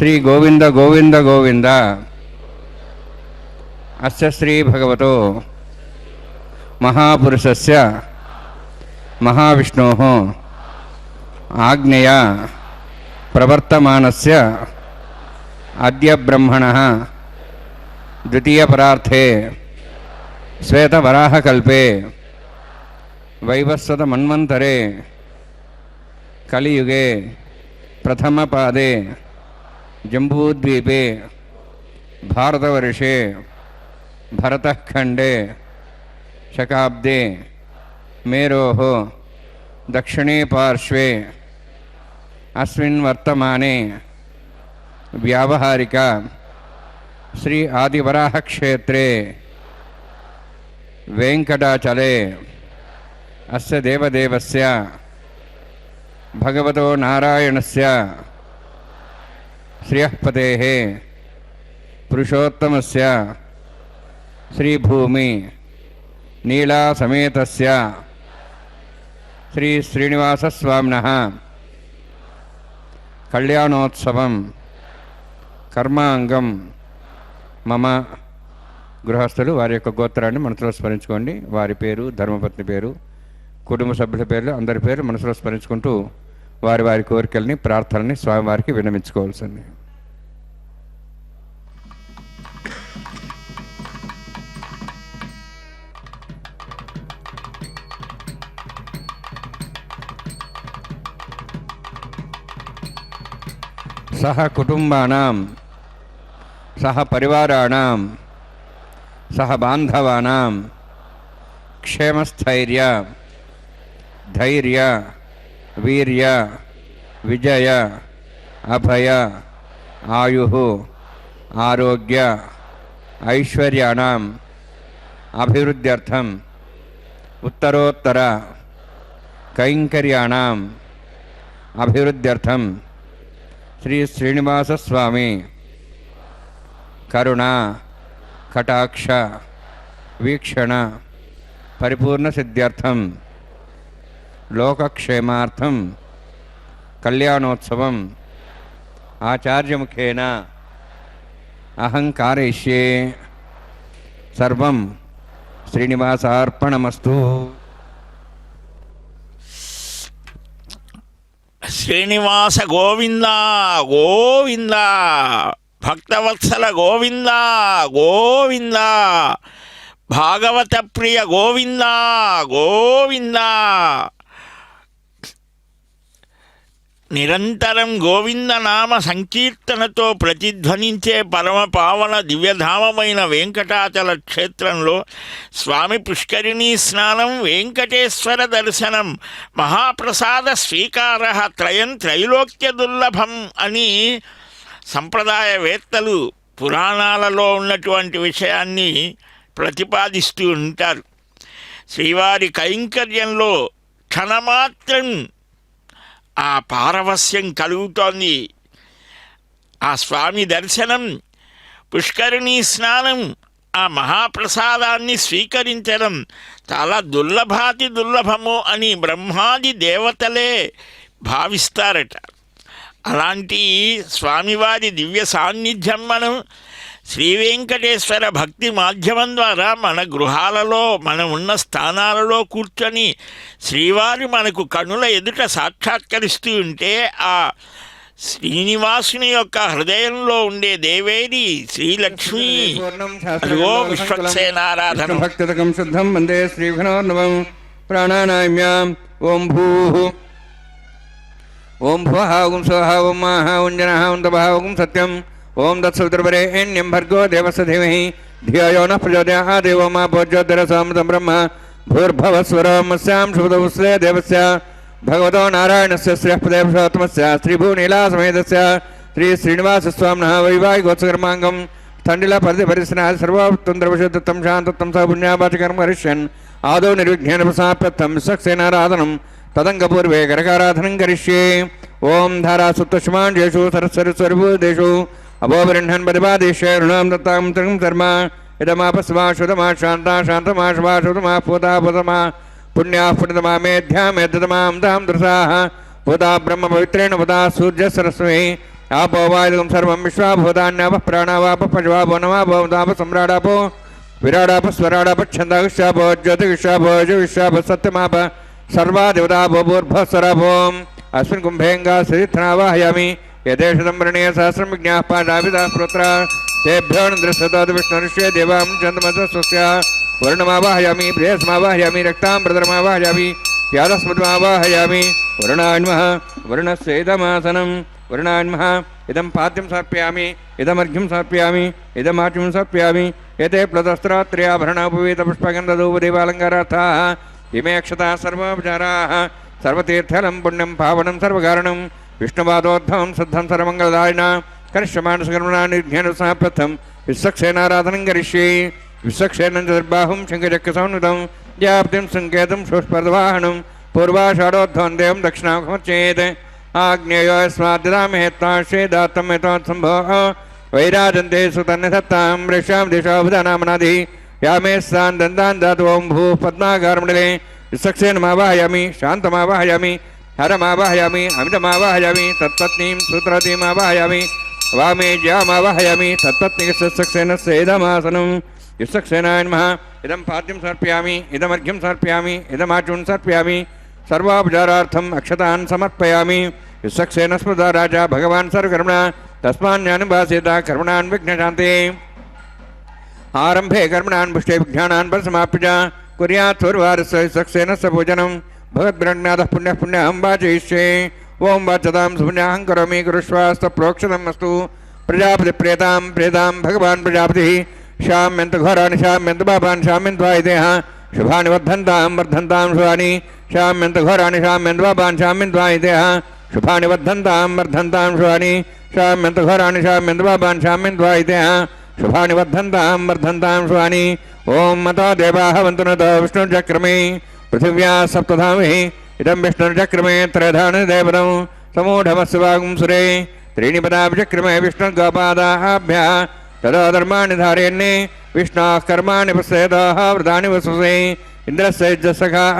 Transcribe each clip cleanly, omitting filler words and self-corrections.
శ్రీ గోవింద గోవింద గోవింద. అస్య శ్రీ భగవతో మహాపురుషస్య మహావిష్ణోః ఆజ్ఞయా ప్రవర్తమానస్య అద్య బ్రహ్మణః ద్వితీయపరార్థే శ్వేతవరాహకల్పే వైవస్వతమన్వంతరే కలియుగే ప్రథమపాదే జంబూద్వీపే భారతవర్షే భరతఖండే శకాబ్దే మేరోః దక్షిణే పార్శ్వే అస్మిన్ వర్తమానే వ్యావహారిక శ్రీ ఆదివరాహ క్షేత్రే వెంకటాచలే అస్య దేవదేవస్య భగవతో నారాయణస్య శ్రియఃపతేః పురుషోత్తమస్య శ్రీభూమి నీలాసమేతస్య శ్రీ శ్రీనివాసస్వామినః కళ్యాణోత్సవం కర్మాంగం మమ. గృహస్థులు వారి యొక్క గోత్రాన్ని మనసులో స్మరించుకోండి. వారి పేరు, ధర్మపత్ని పేరు, కుటుంబ సభ్యుల పేర్లు, అందరి పేరు మనసులో స్మరించుకుంటూ వారి వారి కోరికల్ని, ప్రార్థనల్ని స్వామివారికి విన్నవించుకోవాల్సింది. సహ కుటుంబానాం సహ పరివారాణాం సహ బాంధవానాం క్షేమస్థైర్య ధైర్య వీర్య విజయ అభయ ఆయుః ఆరోగ్య ఐశ్వర్యాణం అభివృద్ధ్యర్థం ఉత్తరోత్తర కైంకర్యాణం అభివృద్ధ్యర్థం శ్రీ శ్రీనివాసస్వామి కరుణ కటాక్ష వీక్షణ పరిపూర్ణ సిద్ధ్యర్థం లోకక్షేమార్థం కళ్యాణోత్సవం ఆచార్యముఖేన అహం కారయిష్యే. సర్వం శ్రీనివాసార్పణమస్తు. శ్రీనివాస గోవింద గోవింద, భక్తవత్సల గోవింద గోవింద, భాగవత ప్రియ గోవింద గోవింద. నిరంతరం గోవింద నామ సంకీర్తనతో ప్రతిధ్వనించే పరమ పావన దివ్యధామమైన వెంకటాచల క్షేత్రంలో స్వామి పుష్కరిణీ స్నానం, వెంకటేశ్వర దర్శనం, మహాప్రసాద స్వీకార త్రయం త్రైలోక్య దుర్లభం అని సంప్రదాయవేత్తలు పురాణాలలో ఉన్నటువంటి విషయాన్ని ప్రతిపాదిస్తూ ఉంటారు. శ్రీవారి కైంకర్యంలో క్షణమాత్రం ఆ పారవస్యం కలుగుతోంది. ఆ స్వామి దర్శనం, పుష్కరిణీ స్నానం, ఆ మహాప్రసాదాన్ని స్వీకరించడం చాలా దుర్లభాతి దుర్లభము అని బ్రహ్మాది దేవతలే భావిస్తారట. అలాంటి స్వామివారి దివ్య సాన్నిధ్యం మనం శ్రీ వెంకటేశ్వర భక్తి మాధ్యమం ద్వారా మన గృహాలలో, మనం ఉన్న స్థానాలలో కూర్చొని శ్రీవారి మనకు కనుల ఎదుట సాక్షాత్కరిస్తూ ఉంటే ఆ శ్రీనివాసుని యొక్క హృదయంలో ఉండే దేవేరి శ్రీలక్ష్మి అదిగో విశ్వక్సేనారాధన. భక్తికం శుద్ధం వందే శ్రీఘనోర్ణవం ప్రాణానామ్యాం. ఓం భూః ఓం భువః ఓం స్వః ఓం మాః ఓం జనః ఓం తపః ఓం సత్యం ఓం తత్సవితుర్వరేణ్యం భర్గో దేవस्य ధీమహి ధియో యో నః ప్రచోదయాత్. దేవో మా భోజ్యోతిరసామృతం బ్రహ్మ భూర్భువస్వరమస్యాం శుభదౌస్లే దేవస్య భగవతో నారాయణస్య శ్రియఃపదే పురుషోత్తమస్య శ్రీభూనీలాసమేతస్య శ్రీ శ్రీనివాసస్వామినః వైవాహికోత్సకర్మాంగం స్థండిల పరిస్నాది సర్వోత్తంద్రవశుద్ధం శాంతత్వం స పుణ్యాపాచకర్మ కరిష్యన్ ఆదౌ నిర్విఘ్నేన ప్రసాప్యర్థం విశ్వక్సేనారాధనం తదంగపూర్వే గరకారాధనం కరిష్యే. ఓం ధారాసుప్తష్మాంజేషు సరస్వరిస్వరిభూదేషు అభోబృహ్ణన్ పరిపాదేశ్య రుణాం దత్తాం త్రిం ధర్మ ఇదమాపస్మా శుతమా శాంతా శాంతమా శుభా శుతమా పూతా పూతమా పుణ్యా పుణ్యతమా మేధ్యా మేధ్యతమాం దాం దృశాః పూతా బ్రహ్మ పవిత్రేణ పూతా సూర్య సరస్వై आपो वायुगं सर्वं विश्वाभूतान्यापः प्राणावापः पशवापो नमापो तापः सम्राडापो विराडापः स्वराडापः छन्दागुष्यापो ज्योतिगुष्यापो जुगुष्यापः सत्यमापः सर्वादेवतापो भूर्भस्वरापो अस्मिन् कुम्भेऽङ्गाश्रीथनावाहयामि यथेषदं वर्णीय सहस्रं विज्ञाः पादाभिधाः प्रोत्रा तेभ्यो नृस्ततोद विष्णुऋष्ये देवां चन्द्रमसः स्वस्य वर्णमावाहयामि प्रेयसमावाहयामि रक्ताम्बरधरमावाहयामि यादस्मृतमावाहयामि वर्णान्मः वर्णस्य इदमासनं वर्णान्मः इदं पाद्यं समर्पयामि इदमर्घ्यं समर्पयामि इदमाच्यं समर्पयामि एते प्लतस्त्रात्र्याभरणोपवीतपुष्पगन्धधूपदीपालङ्कारार्थाः इमे अक्षताः सर्वोपचाराः सर्वतीर्थलं पुण्यं पावनं सर्वकारणं विष्णुपादोद्धवं सिद्धं सर्वमङ्गलदायिना करिष्यमाणसकर्मणा निर्घ्येन सह प्रथम विश्वक्सेनाराधनं करिष्ये विश्वक्सेनं चतुर्बाहुं शङ्खचक्रसंयुतं व्याप्तिं सङ्केतं सुष्पर्दवाहनं पूर्वाषाढोद्धवं देवं दक्षिणामुखमर्चयेत् आग्नेयो यस्माद्ददामि त्वाश्वेदात्तं यतोत्सम्भवः वैराजन्ते सुतन्यधत्तां वृषां दिशावधानामनादिः यामे स्थान् दन्तान् दातु ओं भूः पद्माकारमण्डले विश्वक्सेनमावाहयामि शान्तमावाहयामि हरमावाहयामि अमितमावाहयामि तत्पत्नीं सूत्रवतीमावाहयामि वामे ज्यामावाहयामि तत्पत्नीकस्य इदमासनं विश्वक्सेनाय नमः इदं पाद्यं समर्पयामि इदमर्घ्यं समर्पयामि इदमाचून् समर्पयामि सर्वापचारार्थम् अक्षतान् समर्पयामि विश्वक्सेन स्मृता राजा भगवान् सर्वकर्मणा तस्मान्यानुभासेत कर्मणान् विघ्नशान्ते आरम्भे कर्मणान् पुष्टे विघ्नान् परसमाप्य च कुर्यात् सूर्यवारस्य विश्वक्सेनस्य पूजनं भगवद्ब्रह्मणातः पुण्यः पुण्यहं वाचयिष्ये ओं वाचतां सुपुण्याहं करोमि कुरुष्वास्तप्रोक्षतम् अस्तु प्रजापतिप्रेतां प्रेतां भगवान् प्रजापतिः शाम्यन्त घोराणि शाम्यन्त पापान् शाम्यन्त वायुदेः शुभानि वर्धन्तां वर्धन्तां शुभानि शाम्यन्त घोराणि शाम्यन्त पापान् शाम्यन्त वायुदेः शुभानि वर्धन्तां वर्धन्तां शुभानि शाम्यन्त घोराणि शाम्यन्त पापान् शाम्यन्त वायुदेः शुभानि वर्धन्तां वर्धन्तां शुभानि ओं मतो देवाः वन्तु नतो विष्णुचक्रमे पृथिव्या सप्तधामहि इदं विष्णुचक्रमे त्रयधानदेवतं समूढमस्वागुं सुरे त्रीणि पदाभिचक्रमे विष्णुगोपादाभ्यः तदा धर्माणि धारयन्ने विष्णोः कर्माणि पश्येतः व्रतानि वसुसे इन्द्रस्य यज्ञसखाः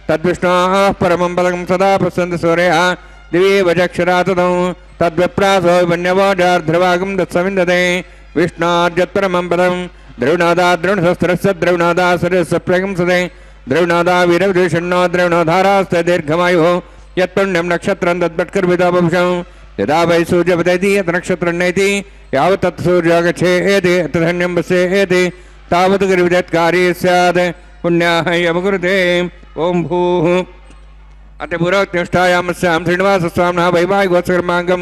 तद्विष्णोः परमं पदं सदा पश्यन्ति सूर्यः दिवि वचक्षरा तदं तद्विप्रासो वन्यवोजार्ध्रवागं दत्सविन्दते विष्णोर्यत्परमं पदं द्रविणोदा द्रविणशस्त्रस्य द्रविणोदा सूर्यस्य प्रगंसते द्रविणोदा वीरविदूषण्णो द्रविणोधारास्ते दीर्घमायुः यत्पुण्यं नक्षत्रं तद्भट्कर्विदो वंशं यदा वै सूर्यपतति यत् नक्षत्रं नयति यावत् तत् सूर्यो गच्छेति तद्धन्यं वसेति तावत् गिरिविजत्कारी स्यात् पुण्याः यमकुरुते ओं भूः अतिपुरोक्तिष्ठायामस्यां श्रीनिवासस्वामिनः वैवाहिकोत्सकर्माङ्गं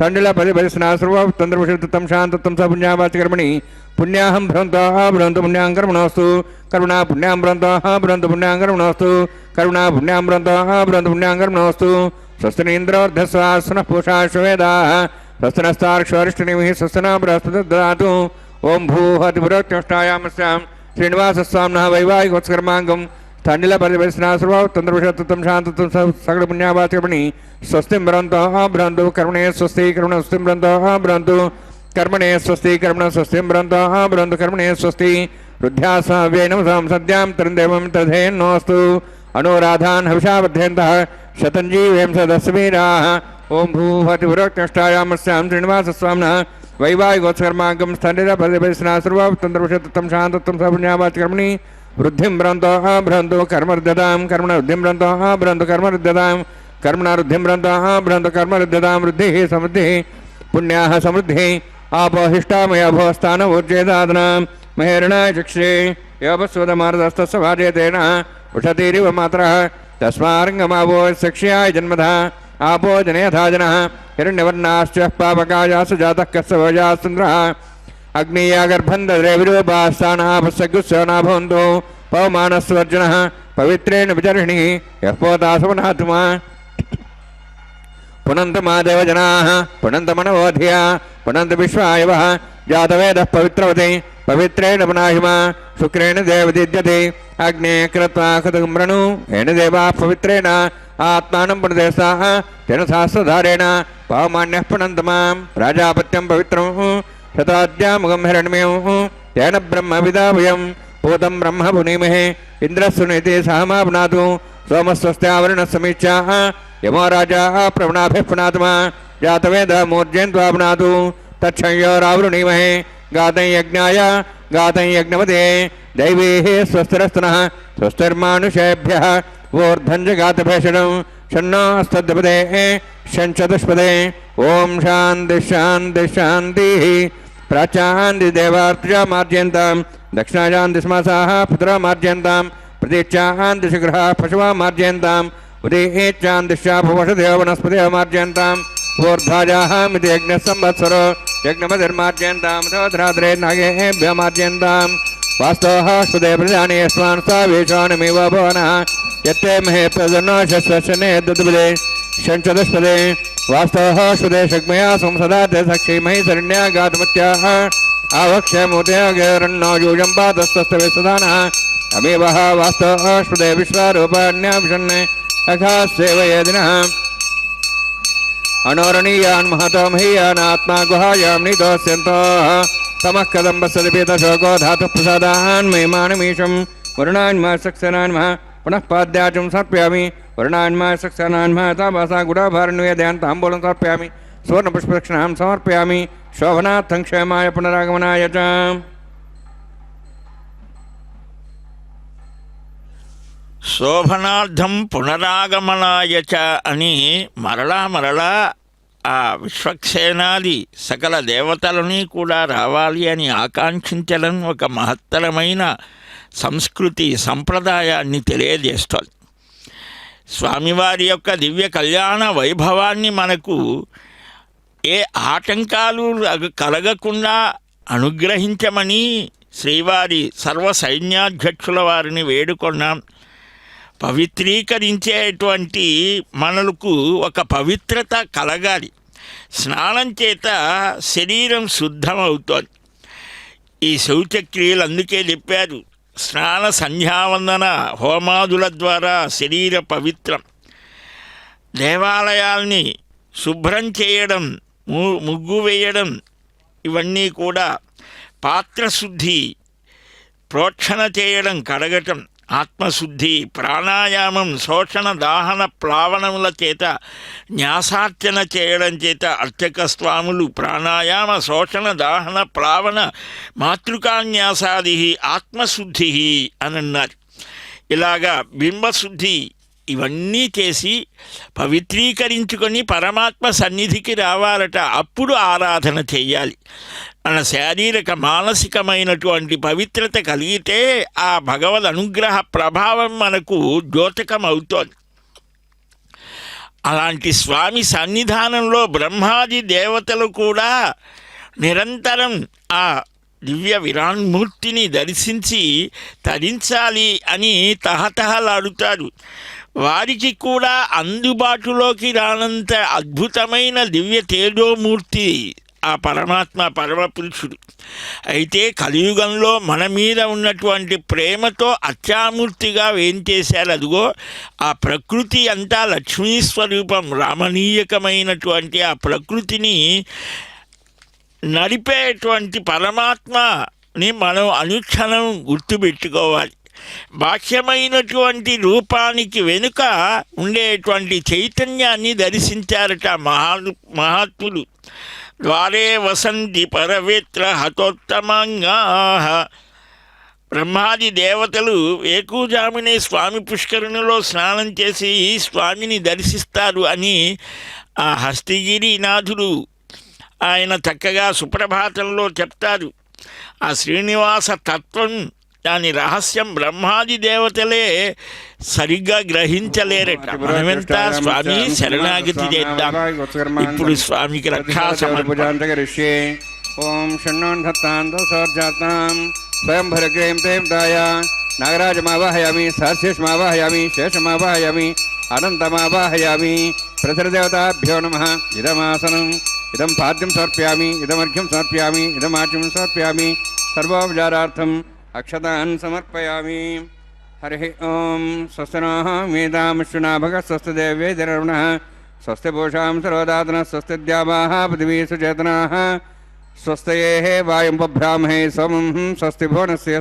तण्डिलपरिपरिस्ना सर्वतन्त्रविषुद्धं शान्तत्वं स पुण्यावाचकर्मणि पुण्याहं भ्रवन्तः भ्रवन्तु पुण्यां कर्मणोऽस्तु करुणा पुण्यां भ्रवन्तः भ्रवन्तु पुण्यां कर्मणोऽस्तु करुणा पुण्यां भ्रवन्तः भ्रवन्तु पुण्यां कर्मणोऽस्तु स्वस्तिनीन्द्रोर्धस्वासनः पूषा श्वेदाः स्वस्तिनस्तार्क्ष्वरिष्ठनिमिः स्वस्तिना बृहस्पतिर्ददातु ओं भूः अतिपुरोक्तिष्ठायामस्यां श्रीनिवासस्वामिनः वैवाहिकोत्सकर्माङ्गं तण्डिलपरिपरिस्ना सर्वतन्त्रविषुद्धं शान्तत्वं सकलपुण्यावाचकर्मणि स्वस्तिं भ्रवन्तः भ्रवन्तु कर्मणे स्वस्ति कर्मणे स्वस्तिं भ्रवन्तः भ्रवन्तु कर्मणे स्वस्ति कर्मणे स्वस्तिं भ्रवन्तः भ्रवन्तु कर्मणे स्वस्ति रुद्ध्यासाव्येन सद्यां तरुन्देवं तथेन्नोऽस्तु अनुराधान् हविषा बध्यन्तः शतञ्जीवें सदस्वीराः ओं भूः अतिपुरोक्तिष्ठायामस्यां श्रीनिवासस्वामिनः वैवाहिकोत्सकर्माङ्गं स्थलिलपरिपरिस्ना सर्वतन्त्रविषुद्धं शान्तत्वं स पुण्यावाचकर्मणि वृद्धिं भ्रवन्तः भ्रवन्तु कर्मरुद्धतां कर्मणवृद्धिं भ्रवन्तः भ्रवन्तु कर्मरुद्धतां कर्मणावृद्धिं भ्रवन्तः भ्रवन्तु कर्मरुद्धतां वृद्धिः समृद्धिः पुण्याः समृद्धिः आपोहिष्टामयाभोस्थानवोज्येदादनां महेरणाय चक्षे योपस्वदमार्दस्तस्य भाजयतेन उषतीरिव मात्रः तस्मारङ्गमावो सक्ष्याय जन्मधा आपो जनयथा जनः हिरण्यवर्णाश्च पापकायासु जातः कस्य भोजासुन्द्रः अग्नीयागर्भन्धद्रविरूपास्थानापस्सगुस्सना भवन्तु पवमानस्वर्जनः पवित्रेण विचर्षणिः यः पोतासुमनात्मा पुनन्तमादेवजनाः पुनन्तमनवोधिया पुनन्तविश्वायवः जातवेदः पवित्रवते पवित्रेण पुनाहिमा शुक्रेण देवदीद्यते अग्ने कृत्वा कृतगुम्रणु येन देवाः पवित्रेण आत्मानं पुनदेशाः तेन सहस्रधारेण पवमान्यः पुनन्तमां प्राजापत्यं पवित्रं शताद्यामुखं हिरण्मयं तेन ब्रह्मविदाभयं पूतं ब्रह्म पुनीमहे इन्द्रस्सुनीति सहमा पुनातु सोमस्वस्त्यावरणः समीक्षाः यमो राजा प्रवणाभिः पुनात्मा जातवेदमूर्जयन्त्वा पुनातु तच्छंयोरावृणीमहे गातं यज्ञाय गातं यज्ञपते दैवीः स्वस्तिरस्तनः स्वस्तिर्मानुषेभ्यः ऊर्ध्वञ्जगातभेषणं षण्णोऽस्तद्पदे षञ्चतुष्पदे ॐ शान्ति शान्ति शान्तिः प्राच्यान्तिदेवार्त्या मार्जयन्तां दक्षिणायान्तिस्मासाः पुत्रा मार्जयन्तां प्रतीच्यान्तिशिखरः पशवः मार्जयन्तां उदीच्यान्तिश्चाभवषदेव वनस्पतिः मार्जयन्ताम् ऊर्ध्वाजाः मिति यज्ञसंवत्सरो यज्ञमतिर्मार्जयन्तां तोद्रात्रे नागेभ्यः मार्जयन्तां वास्तवः सुदे प्रजानि यस्मान् सा वेशानमेव भवनः यत्ते महे प्रदन्नो शस्वशने दुद्बुदे षञ्चतुष्पदे वास्तवः सुदे शग्मया संसदाते सक्षीमहि शरण्या गातमत्याः आवक्ष्यमूर्त्यागरन्नो यूयं पादस्तस्तवे सदानः अमेवः वास्तवः सुदे विश्वारूपाण्याभिषण्णे अखासेवयेदिनः अनोरणीयान् महतो महीयान् आत्मा गुहायां नितोऽस्यन्तः तमः कदम्बस्य पीतशोको धातुः प्रसादान् महिमानमीशं वरुणान्मः सक्सेनान्मः पुनः पाद्याचं समर्पयामि वरुणान्मः सक्सेनान्मः तामसा गुडाभारण्यदयान् ताम्बूलं समर्पयामि सुवर्णपुष्पदक्षिणां समर्पयामि शोभनार्थं क्षेमाय पुनरागमनाय च శోభనార్థం పునరాగమనాయ చ అని మరలా మరలా ఆ విశ్వక్సేనాది సకల దేవతలని కూడా రావాలి అని ఆకాంక్షించడం ఒక మహత్తరమైన సంస్కృతి సంప్రదాయాన్ని తెలియజేస్తోంది. స్వామివారి యొక్క దివ్య కళ్యాణ వైభవాన్ని మనకు ఏ ఆటంకాలు కలగకుండా అనుగ్రహించమని శ్రీవారి సర్వ సైన్యాధ్యక్షుల వారిని వేడుకున్నాం. పవిత్రీకరించేటువంటి మనలకు ఒక పవిత్రత కలగాలి. స్నానం చేత శరీరం శుద్ధమవుతోంది. ఈ శౌచక్రియలు అందుకే చెప్పారు, స్నాన సంధ్యావందన హోమాదుల ద్వారా శరీర పవిత్రం. దేవాలయాల్ని శుభ్రం చేయడం, ముగ్గు వేయడం, ఇవన్నీ కూడా పాత్రశుద్ధి, ప్రోక్షణ చేయడం, కడగటం, ఆత్మశుద్ధి, ప్రాణాయామం, శోషణ దాహన ప్లావనముల చేత న్యాసార్చన చేయడం చేత అర్చక స్వాములు ప్రాణాయామ శోషణ దాహన ప్లావన మాతృకాన్యాసాది ఆత్మశుద్ధి అని అన్నారు. ఇలాగా బింబశుద్ధి ఇవన్నీ చేసి పవిత్రీకరించుకొని పరమాత్మ సన్నిధికి రావాలట. అప్పుడు ఆరాధన చెయ్యాలి. మన శారీరక మానసికమైనటువంటి పవిత్రత కలిగితే ఆ భగవద్ అనుగ్రహ ప్రభావం మనకు ద్యోతకమవుతోంది. అలాంటి స్వామి సన్నిధానంలో బ్రహ్మాది దేవతలు కూడా నిరంతరం ఆ దివ్య విరాన్మూర్తిని దర్శించి తరించాలి అని తహతహలాడుతారు. వారికి కూడా అందుబాటులోకి రానంత అద్భుతమైన దివ్య తేజోమూర్తి ఆ పరమాత్మ పరమపురుషుడు. అయితే కలియుగంలో మన మీద ఉన్నటువంటి ప్రేమతో అత్యామూర్తిగా వేంచేశారు. అదిగో ఆ ప్రకృతి అంతా లక్ష్మీ స్వరూపం. రామణీయకమైనటువంటి ఆ ప్రకృతిని నడిపేటువంటి పరమాత్మని మనం అనుక్షణం గుర్తుపెట్టుకోవాలి. బాహ్యమైనటువంటి రూపానికి వెనుక ఉండేటువంటి చైతన్యాన్ని దర్శించారట మహాత్ములు. ద్వారే వసంతి పరవేత్ర హతోత్తమంగా. బ్రహ్మాది దేవతలు వేకుజామునే స్వామి పుష్కరునిలో స్నానం చేసి స్వామిని దర్శిస్తారు అని ఆ హస్తిగిరినాథుడు ఆయన చక్కగా సుప్రభాతంలో చెప్తారు. ఆ శ్రీనివాస తత్వం, దాని రహస్యం బ్రహ్మాది దేవతలే సరిగ్గా గ్రహించలేరట. మనమెంత స్వామి శరణాగతి చేద్దాం. ఇప్పుడు స్వామికి రక్షా సమర్పణ. ఓం షణ్ణోన్హత్తాం స్వయం భరగ్రేం తేం దాయ నాగరాజమావాహయామి సహస్యమావాహయామి శేషమావాహయామి అనంతమావాహయామి. ప్రసరదేవతాభ్యో నమః. ఇదమాసనం ఇదం పాద్యం సమర్పయామి, ఇదమర్ఘ్యం సమర్పయామి, ఇదమార్ఘ్యం సమర్పయామి. సర్వోపచారార్థం అక్షతాన్ సమర్పయామి. హరి ఓం. స్వస్తి నః మేధామశ్వినాభగ స్వస్తి దేవ్యేదిరరుణః స్వస్తి పూషాం సర్వదాతనః స్వస్తి ద్యావాః పృథివీ సుచేతనాః స్వస్తయేః వాయుం బభ్రామహే సోమం స్వస్తి భువనస్య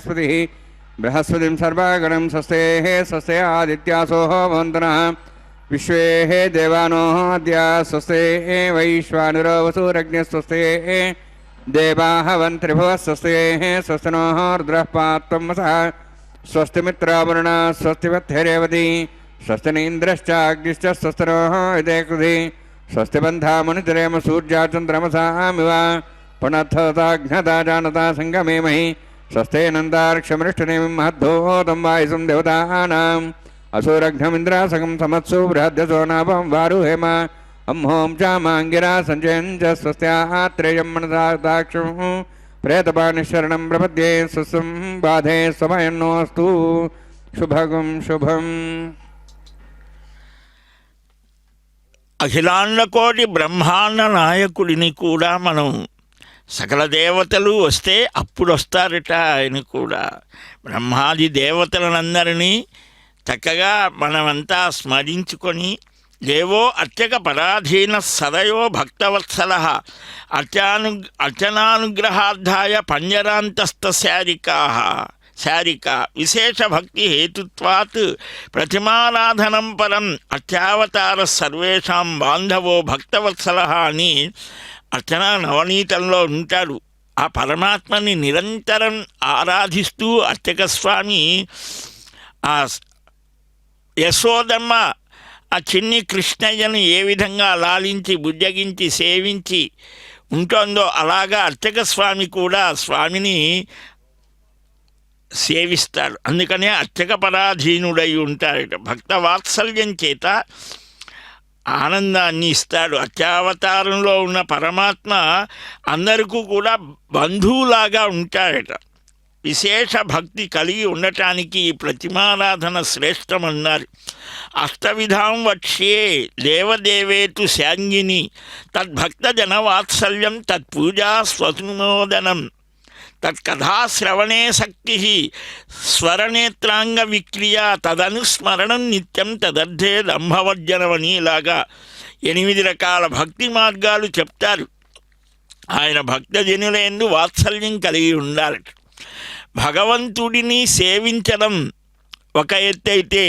బృహస్పతిం సర్వగణం స్వస్తయేః స్వస్తయ ఆదిత్యాసోః భవంతునః విశ్వే దేవానో అద్య స్వస్తే వైశ్వానరో వసూరగ్నే స్వస్తే దేవాహవంత్రిభువः స్వస్తే స్వస్తినో రుద్రః పాత్వం వసః స్వస్తి మిత్రావరుణ స్వస్తి వత్తిరేవతి స్వస్తి నీంద్రశ్చాగ్నిశ్చ స్వస్తినో ఇదే కృధి స్వస్తి బంధామనుచరేమ సూర్యాచంద్రమసామివ పునఃతాఘ్నతా జానతా సంగమేమహి స్వస్తే నందార్క్షమృష్టనేమి మహద్ధోతం వాయుసం దేవతానాం అసూరఘ్నమింద్రాసకం సమత్సు బృహద్యసో నాభం వారుహేమ అంహోం చామాంగిరా సంజయం చ స్వస్త్యాత్రేయం మనసాక్షం ప్రేతపాణిశరణం ప్రపద్యే స్వస్వం బాధే సమయన్నోస్తు శుభగం శుభం. అఖిలాండకోటి బ్రహ్మాండ నాయకుడిని కూడా మనం సకల దేవతలు వస్తే అప్పుడు వస్తారట ఆయన కూడా. బ్రహ్మాది దేవతలనందరినీ చక్కగా మనమంతా స్మరించుకొని దేవో అర్చక పరాధీన సదయో భక్తవత్సల అర్చనానుగ్రహార్థాయ పంజరాంతస్థ శారిక విశేష భక్తి హేతుత్వాత్ ప్రతిమారాధనం పరం అర్చావతార సర్వేషాం బాంధవో భక్తవత్సల అని అర్చనా నవనీతంలో ఉంటాడు. ఆ పరమాత్మని నిరంతరం ఆరాధిస్తూ అర్చక స్వామి ఆ యశోదమ్మ ఆ చిన్ని కృష్ణయ్యను ఏ విధంగా లాలించి బుజ్జగించి సేవించి ఉంటుందో అలాగా అర్చక స్వామి కూడా స్వామిని సేవిస్తాడు. అందుకనే అర్చక పరాధీనుడై ఉంటాడట. భక్త వాత్సల్యం చేత ఆనందాన్ని ఇస్తాడు. అర్చావతారంలో ఉన్న పరమాత్మ అందరికీ కూడా బంధువులాగా ఉంటాడట. విశేష భక్తి కలిగి ఉండటానికి ప్రతిమారాధన శ్రేష్టమన్నారు. అష్టవిధాం వక్ష్యే దేవదేవేతు శాంగిని తద్భక్తజనవాత్సల్యం తత్పూజా స్వనుమోదనం తత్కథాశ్రవణే శక్తి స్వరనేత్రాంగ విక్రియ తదనుస్మరణం నిత్యం తదర్థే దంభవర్జనమని ఇలాగా 8 రకాల భక్తి మార్గాలు చెప్తారు. ఆయన భక్తజనులందు వాత్సల్యం కలిగి ఉండాలట. భగవంతుడిని సేవించడం ఒక ఎత్తైతే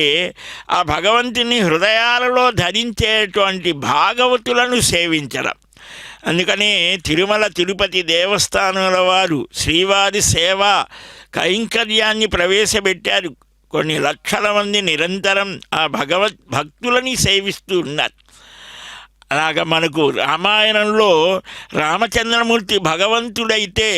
ఆ భగవంతుని హృదయాలలో ధరించేటువంటి భాగవతులను సేవించడం. అందుకనే తిరుమల తిరుపతి దేవస్థానాల వారు శ్రీవారి సేవా కైంకర్యాన్ని ప్రవేశపెట్టారు. కొన్ని లక్షల మంది నిరంతరం ఆ భక్తులని సేవిస్తూ ఉన్నారు. అలాగ మనకు రామాయణంలో రామచంద్రమూర్తి భగవంతుడైతే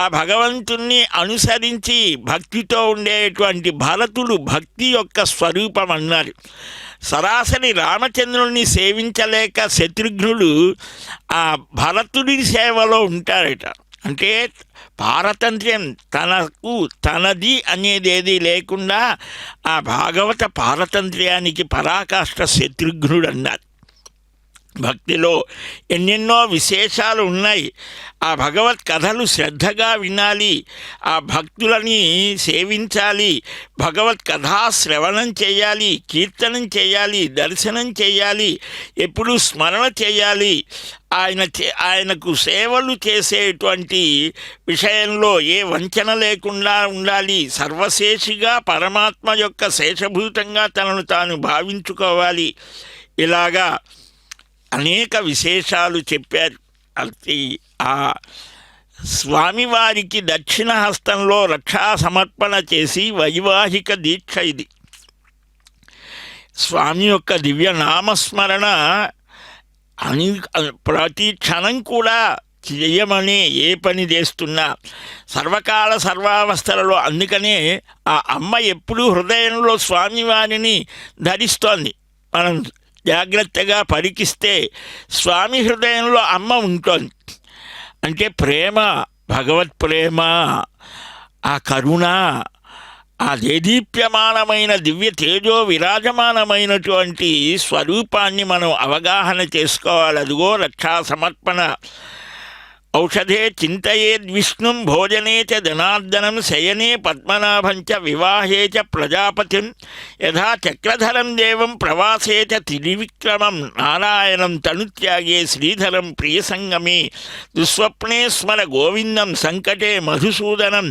ఆ భగవంతుణ్ణి అనుసరించి భక్తితో ఉండేటువంటి భరతుడు భక్తి యొక్క స్వరూపం అన్నారు. సరాసరి రామచంద్రుణ్ణి సేవించలేక శత్రుఘ్నుడు ఆ భరతుడి సేవలో ఉంటారట. అంటే పారతంత్ర్యం తనది అనేది ఏది లేకుండా ఆ భాగవత పారతంత్ర్యానికి పరాకాష్ఠ శత్రుఘ్నుడు అన్నారు. భక్తిలో ఎన్నెన్నో విశేషాలు ఉన్నాయి. ఆ భగవత్ కథలు శ్రద్ధగా వినాలి, ఆ భక్తులని సేవించాలి, భగవత్ కథా శ్రవణం చేయాలి, కీర్తనం చేయాలి, దర్శనం చేయాలి, ఎప్పుడూ స్మరణ చేయాలి. ఆయనకు సేవలు చేసేటువంటి విషయంలో ఏ వంచన లేకుండా ఉండాలి. సర్వశేషిగా పరమాత్మ యొక్క శేషభూతంగా తనను తాను భావించుకోవాలి. ఇలాగా అనేక విశేషాలు చెప్పారు. ఆ స్వామివారికి దక్షిణ హస్తంలో రక్షా సమర్పణ చేసి వైవాహిక దీక్ష ఇది. స్వామి యొక్క దివ్య నామస్మరణ ప్రతి క్షణం కూడా చేయమని ఏ పని చేస్తున్నా సర్వకాల సర్వావస్థలలో. అందుకనే ఆ అమ్మ ఎప్పుడూ హృదయంలో స్వామివారిని ధరిస్తోంది. మనం జాగ్రత్తగా పరికిస్తే స్వామి హృదయంలో అమ్మ ఉంటుంది. అంటే ప్రేమ, భగవత్ ప్రేమ, ఆ కరుణ, ఆ దేదీప్యమానమైన దివ్య తేజో విరాజమానమైనటువంటి స్వరూపాన్ని మనం అవగాహన చేసుకోవాలి. అదిగో రక్షా సమర్పణ ఔషధే చింతయేద్విష్ణుం భోజనే చ జనార్దనం శయనే పద్మనాభం చ వివాహే చ ప్రజాపతిం యథా చక్రధరం దేవం ప్రవాసే చ త్రివిక్రమం నారాయణం తనుత్యాగే శ్రీధరం ప్రియసంగమే దుస్వప్నే స్మర గోవిందం సంకటే మధుసూదనం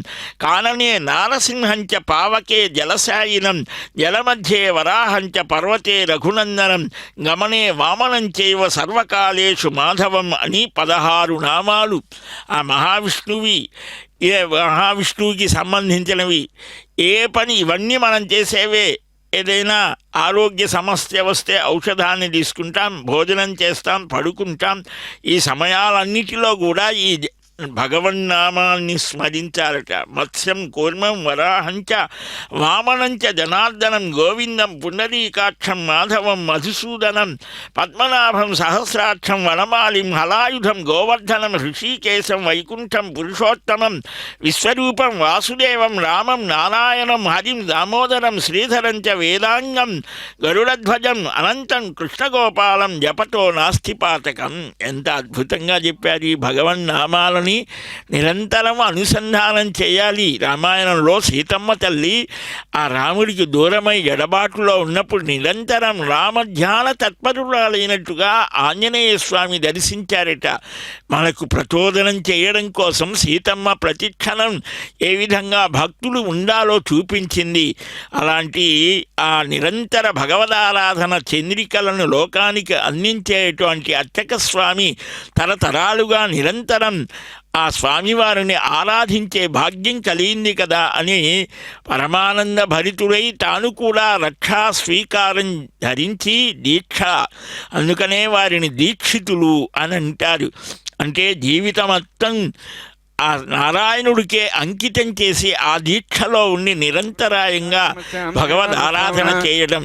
కాననే నారసింహం చ పావకే జలశాయినం జలమధ్యే వరాహం చ పర్వతే రఘునందనం గమనే వామనం చైవ సర్వకాలేషు మాధవం అని 16 నామాలు ఆ మహావిష్ణువుకి సంబంధించినవి. ఏ పని ఇవన్నీ మనం చేసేవే. ఏదైనా ఆరోగ్య సమస్య వస్తే ఔషధాన్ని తీసుకుంటాం, భోజనం చేస్తాం, పడుకుంటాం. ఈ సమయాలన్నిటిలో కూడా ఈ భగవన్నామాన్ని స్మరించారట. మత్స్యం కూర్మం వరాహంచ వామనంచ జనార్దనం గోవిందం పుండరీకాక్షం మాధవం మధుసూదనం పద్మనాభం సహస్రాక్షం వనమాలిం హలాయుధం గోవర్ధనం హృషీకేశం వైకుంఠం పురుషోత్తమం విశ్వరూపం వాసుదేవం రామం నారాయణం హరిం దామోదరం శ్రీధరం చ వేదాంగం గరుడధ్వజం అనంతం కృష్ణగోపాలం జపతో నాస్తి పాతకం. ఎంత అద్భుతంగా చెప్పారు ఈ భగవన్నామాలను. నిరంతరం అనుసంధానం చేయాలి. రామాయణంలో సీతమ్మ తల్లి ఆ రాముడికి దూరమై ఎడబాటులో ఉన్నప్పుడు నిరంతరం రామధ్యాన తత్పరురాలైనట్టుగా ఆంజనేయ స్వామి దర్శించారట. మనకు ప్రచోదనం చేయడం కోసం సీతమ్మ ప్రతిక్షణం ఏ విధంగా భక్తులు ఉండాలో చూపించింది. అలాంటి ఆ నిరంతర భగవదారాధన చంద్రికలను లోకానికి అందించేటువంటి అర్చక స్వామి తరతరాలుగా నిరంతరం ఆ స్వామివారిని ఆరాధించే భాగ్యం కలిగింది కదా అని పరమానంద భరితుడై తాను కూడా రక్షా స్వీకారం ధరించి దీక్ష, అందుకనే వారిని దీక్షితులు అని అంటారు. అంటే జీవితం మొత్తం ఆ నారాయణుడికే అంకితం చేసి ఆ దీక్షలో ఉండి నిరంతరాయంగా భగవద్ ఆరాధన చేయడం.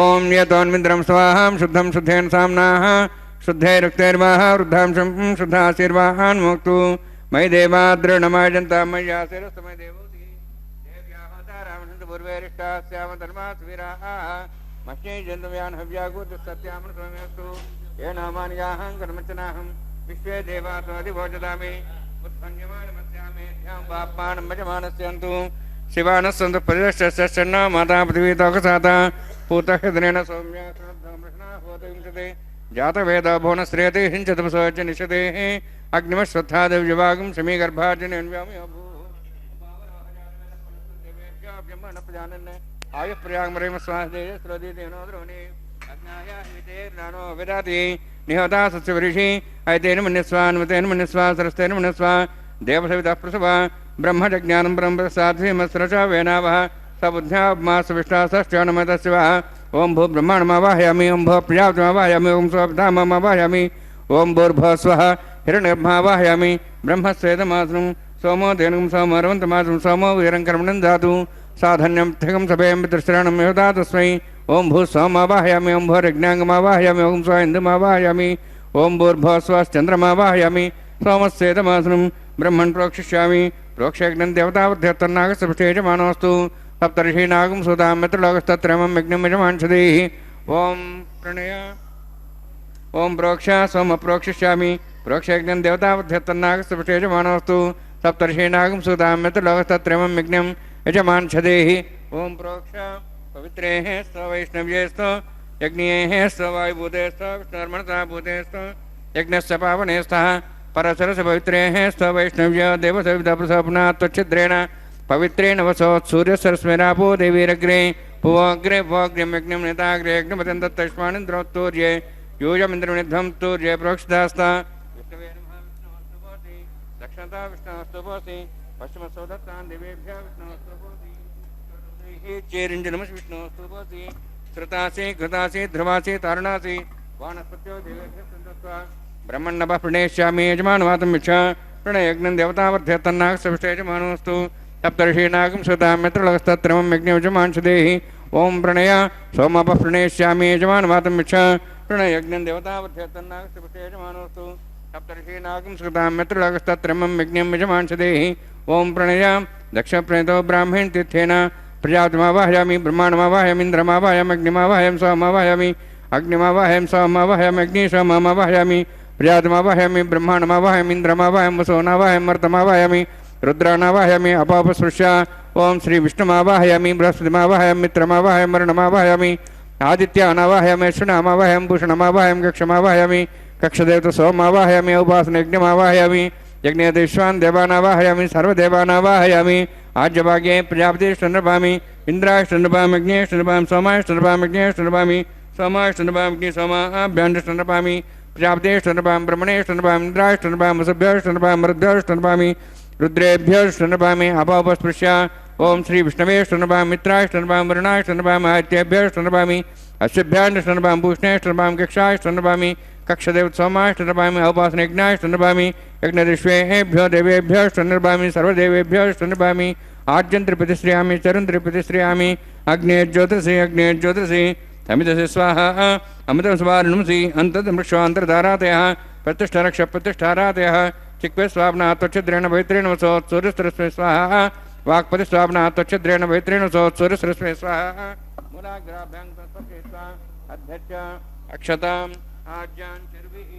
ఓం యతోన్మింద్రం స్వాహం శుద్ధం శుద్ధేన సామ్నాః శుద్ధైరుక్తైర్వాహ వృద్ధాంశం శుద్ధాశీర్వాహాన్ మోక్తు మయి దేవాద్రణమాజంత మయ్యాశిరస్తమై దేవోతి దేవ్యాహతారామసంత పూర్వేరిష్టాస్యామ ధర్మాస్వీరాః మహ్యై జంతువ్యాన్ హవ్యాగూత సత్యామన స్వమేస్తు ఏ నామాన్యాహం కర్మచనాహం విశ్వే దేవాసోధిభోజదామి ఉత్పన్యమానమస్యామి ధ్యాం పాపానం భజమానస్యంతు శివానస్సంతు పరిదశ్చన్న మాతా పృథివీతోకసాత పూతహృదనేన సౌమ్య శ్రద్ధమృష్ణా హోతవింశతే జాతవేద భువనశ్రేయతే హించతపసోచ నిషతే అగ్నిమశ్వత్థాదివ్యవాగం సమీగర్భార్జన్యామి ఆయు ప్రయాగమరేమ స్వాహదే శ్రోదీతేనోద్రోణి అజ్ఞాయాహితేర్నానో విదాతి నిహతా సత్యవరిషి అయితేన మన్యస్వాన్మతేన మన్యస్వా సరస్తేన మన్యస్వా దేవసవితః ప్రసవ బ్రహ్మజ్ఞానం బ్రహ్మప్రసాద్ధిమస్రచ వేనావః సబుద్ధ్యామాసవిష్టాసశ్చానమత శివ ఓం భూ బ్రహ్మాండమావాహయామి ఓం భూ ప్రజాపతిమావాహయామి ఓం స్వపితామమావాహయామి ఓం భూర్భువః స్వః హిరణ్యర్మావాహయామి బ్రహ్మస్వేదమాసనం సోమో తేనుగం సోమరవంతమాసం సోమో వీరం కర్మణం దాతు సాధన్యం థగం సభయం పితృశ్రవణం యోదా తస్మై ఓం భూ సోమావాహయామి ఓం భూర్యజ్ఞాంగమావాహయామి ఓం స్వ ఇందుమావాహయామి ఓం భూర్భువః స్వశ్చంద్రమావాహయామి సోమస్వేదమాసనం బ్రహ్మణ్ ప్రోక్షిష్యామి ప్రోక్షయజ్ఞం దేవతావృద్ధ్యత్తన్నాగస్తేజమానోస్తు సప్తర్షీనాగం సుతాం మిత్రలోకస్తత్రమం యజ్ఞం యజమాంషదేః ఓం ప్రణయ ఓం ప్రోక్ష సోమ ప్రోక్షిష్యామి ప్రోక్షయజ్ఞం దేవతావృద్ధ్యత్తన్నాగస్తేజమానోస్తు సప్తర్షీనాగం సుతాం మిత్రలోకస్తత్రమం యజ్ఞం యజమాంషదేః ఓం ప్రోక్ష పవిత్రేః స్వ వైష్ణవ్యేస్తో యజ్ఞేః స్వ వాయుభూతేస్తో విష్ణుర్మనసా భూతేస్తో యజ్ఞస్య పావనేస్తః పరసరస పవిత్రేః స్వ వైష్ణవ్య దేవసవితప్రసపనా త్వచ్ఛిద్రేణ పవిత్రేణ వసోత్ సూర్యసరస్మిరాపో దేవీరగ్రే భువగ్రే భోగ్ర్యం యజ్ఞం నేతాగ్రే యజ్ఞపతిం దత్తష్మానింద్రోత్తూర్యే యూయమింద్రమిధ్వం తూర్యే ప్రోక్షితాస్తా విష్ణవే నమః విష్ణువస్తు భవతి దక్షిణతా విష్ణువస్తు భవతి పశ్చిమసోదత్తాన్ దేవేభ్యः విష్ణువస్తు భవతి చేరింజనమస్ విష్ణువస్తు భవతి శ్రుతాసి కృతాసి ధ్రువాసి తారుణాసి వానస్పత్యో దేవేభ్యः సంతత్వా బ్రహ్మణ్ణపః ప్రణేష్యామి యజమానవాతం మిచ్చ ప్రణయజ్ఞం దేవతావర్ధ్యత్తన్నాగస్తవిష్టయజమానోస్తు సప్తర్షీనాగం సుతాం మిత్రలోకస్తత్రమం యజ్ఞం యజమాంషదేః ఓం ప్రణయ సోమపః ప్రణేష్యామి యజమానవాతం మిచ్చ ప్రణయజ్ఞం దేవతావర్ధ్యత్తన్నాగస్తవిష్టయజమానోస్తు సప్తర్షీనాగం సుతాం మిత్రలోకస్తత్రమం యజ్ఞం యజమాంషదేః ఓం ప్రణయ దక్షప్రణీతో బ్రాహ్మణ్ తీర్థేన ప్రజాపతిమావాహయామి బ్రహ్మాండమావాహయామి ఇంద్రమావాహయామి అగ్నిమావాహయామి సోమమావాహయామి అగ్నిమావాహయామి సోమమావాహయామి అగ్ని సోమమావాహయామి प्रजातिमावाहयामि ब्रह्माण्डमावाहयामि इन्द्रमावाहयामि वसोनावाहयामि मर्तमावाहयामि रुद्रानावाहयामि अपापस्पृश्य ओम श्री विष्णुमावाहयामि बृहस्पतिमावाहयामि मित्रमावाहयामि वरुणमावाहयामि आदित्यानावाहयामि अश्विनामावाहयामि भूषणमावाहयामि कक्षमावाहयामि कक्षदेवत सोमावाहयामि उपासनयज्ञमावाहयामि यज्ञदेश्वान् देवानावाहयामि सर्वदेवानावाहयामि आज्यभाग्ये प्रजापतिष्ठनृपामि इन्द्राष्टनृपामि अग्नेष्टनृपामि सोमाष्टनृपामि अग्नेष्टनृपामि सोमाष्टनृपामि अग्नि सोमाभ्याण्डष्टनृपामि प्रजापतिष्ठनृपामि ब्रह्मणेष्टनृपामि इन्द्राष्टनृपामि वसुभ्यष्टनृपामि मरुद्भ्यष्टनृपामि रुद्रेभ्यष्टनृपामि अपापस्पृश्य ओम श्री विष्णवेष्टनृपामि मित्राष्टनृपामि वरुणाष्टनृपामि आदित्यभ्यष्टनृपामि अश्विभ्याण्डष्टनृपामि भूषणेष्टनृपामि कक्षाष्टनृपामि कक्षदेवत सोमाष्टनृपामि औपासनयज्ञाष्टनृपामि यज्ञदिष्वेभ्यो देवेभ्यष्टनृपामि सर्वदेवेभ्यष्टनृपामि आद्यं त्रिपतिश्रियामि चरुं त्रिपतिश्रियामि अग्नेज्योतिषि अमितस्य स्वाहा अमृतं स्वारुणंसि अन्तर्मृक्षान्तर्धारातयः प्रतिष्ठारक्षप्रतिष्ठारातयः चिक्वे स्वाप्ना त्वच्छद्रेण पवित्रेण वसोत् सूर्यस्त्रस्वे स्वाहा वाक्पति स्वाप्ना त्वच्छद्रेण पवित्रेण वसोत् सूर्यस्त्रस्वे स्वाहा मूलाग्राभ्यां तत्पक्षेत्वा अध्यक्ष अक्षताम् आज्ञां चर्विः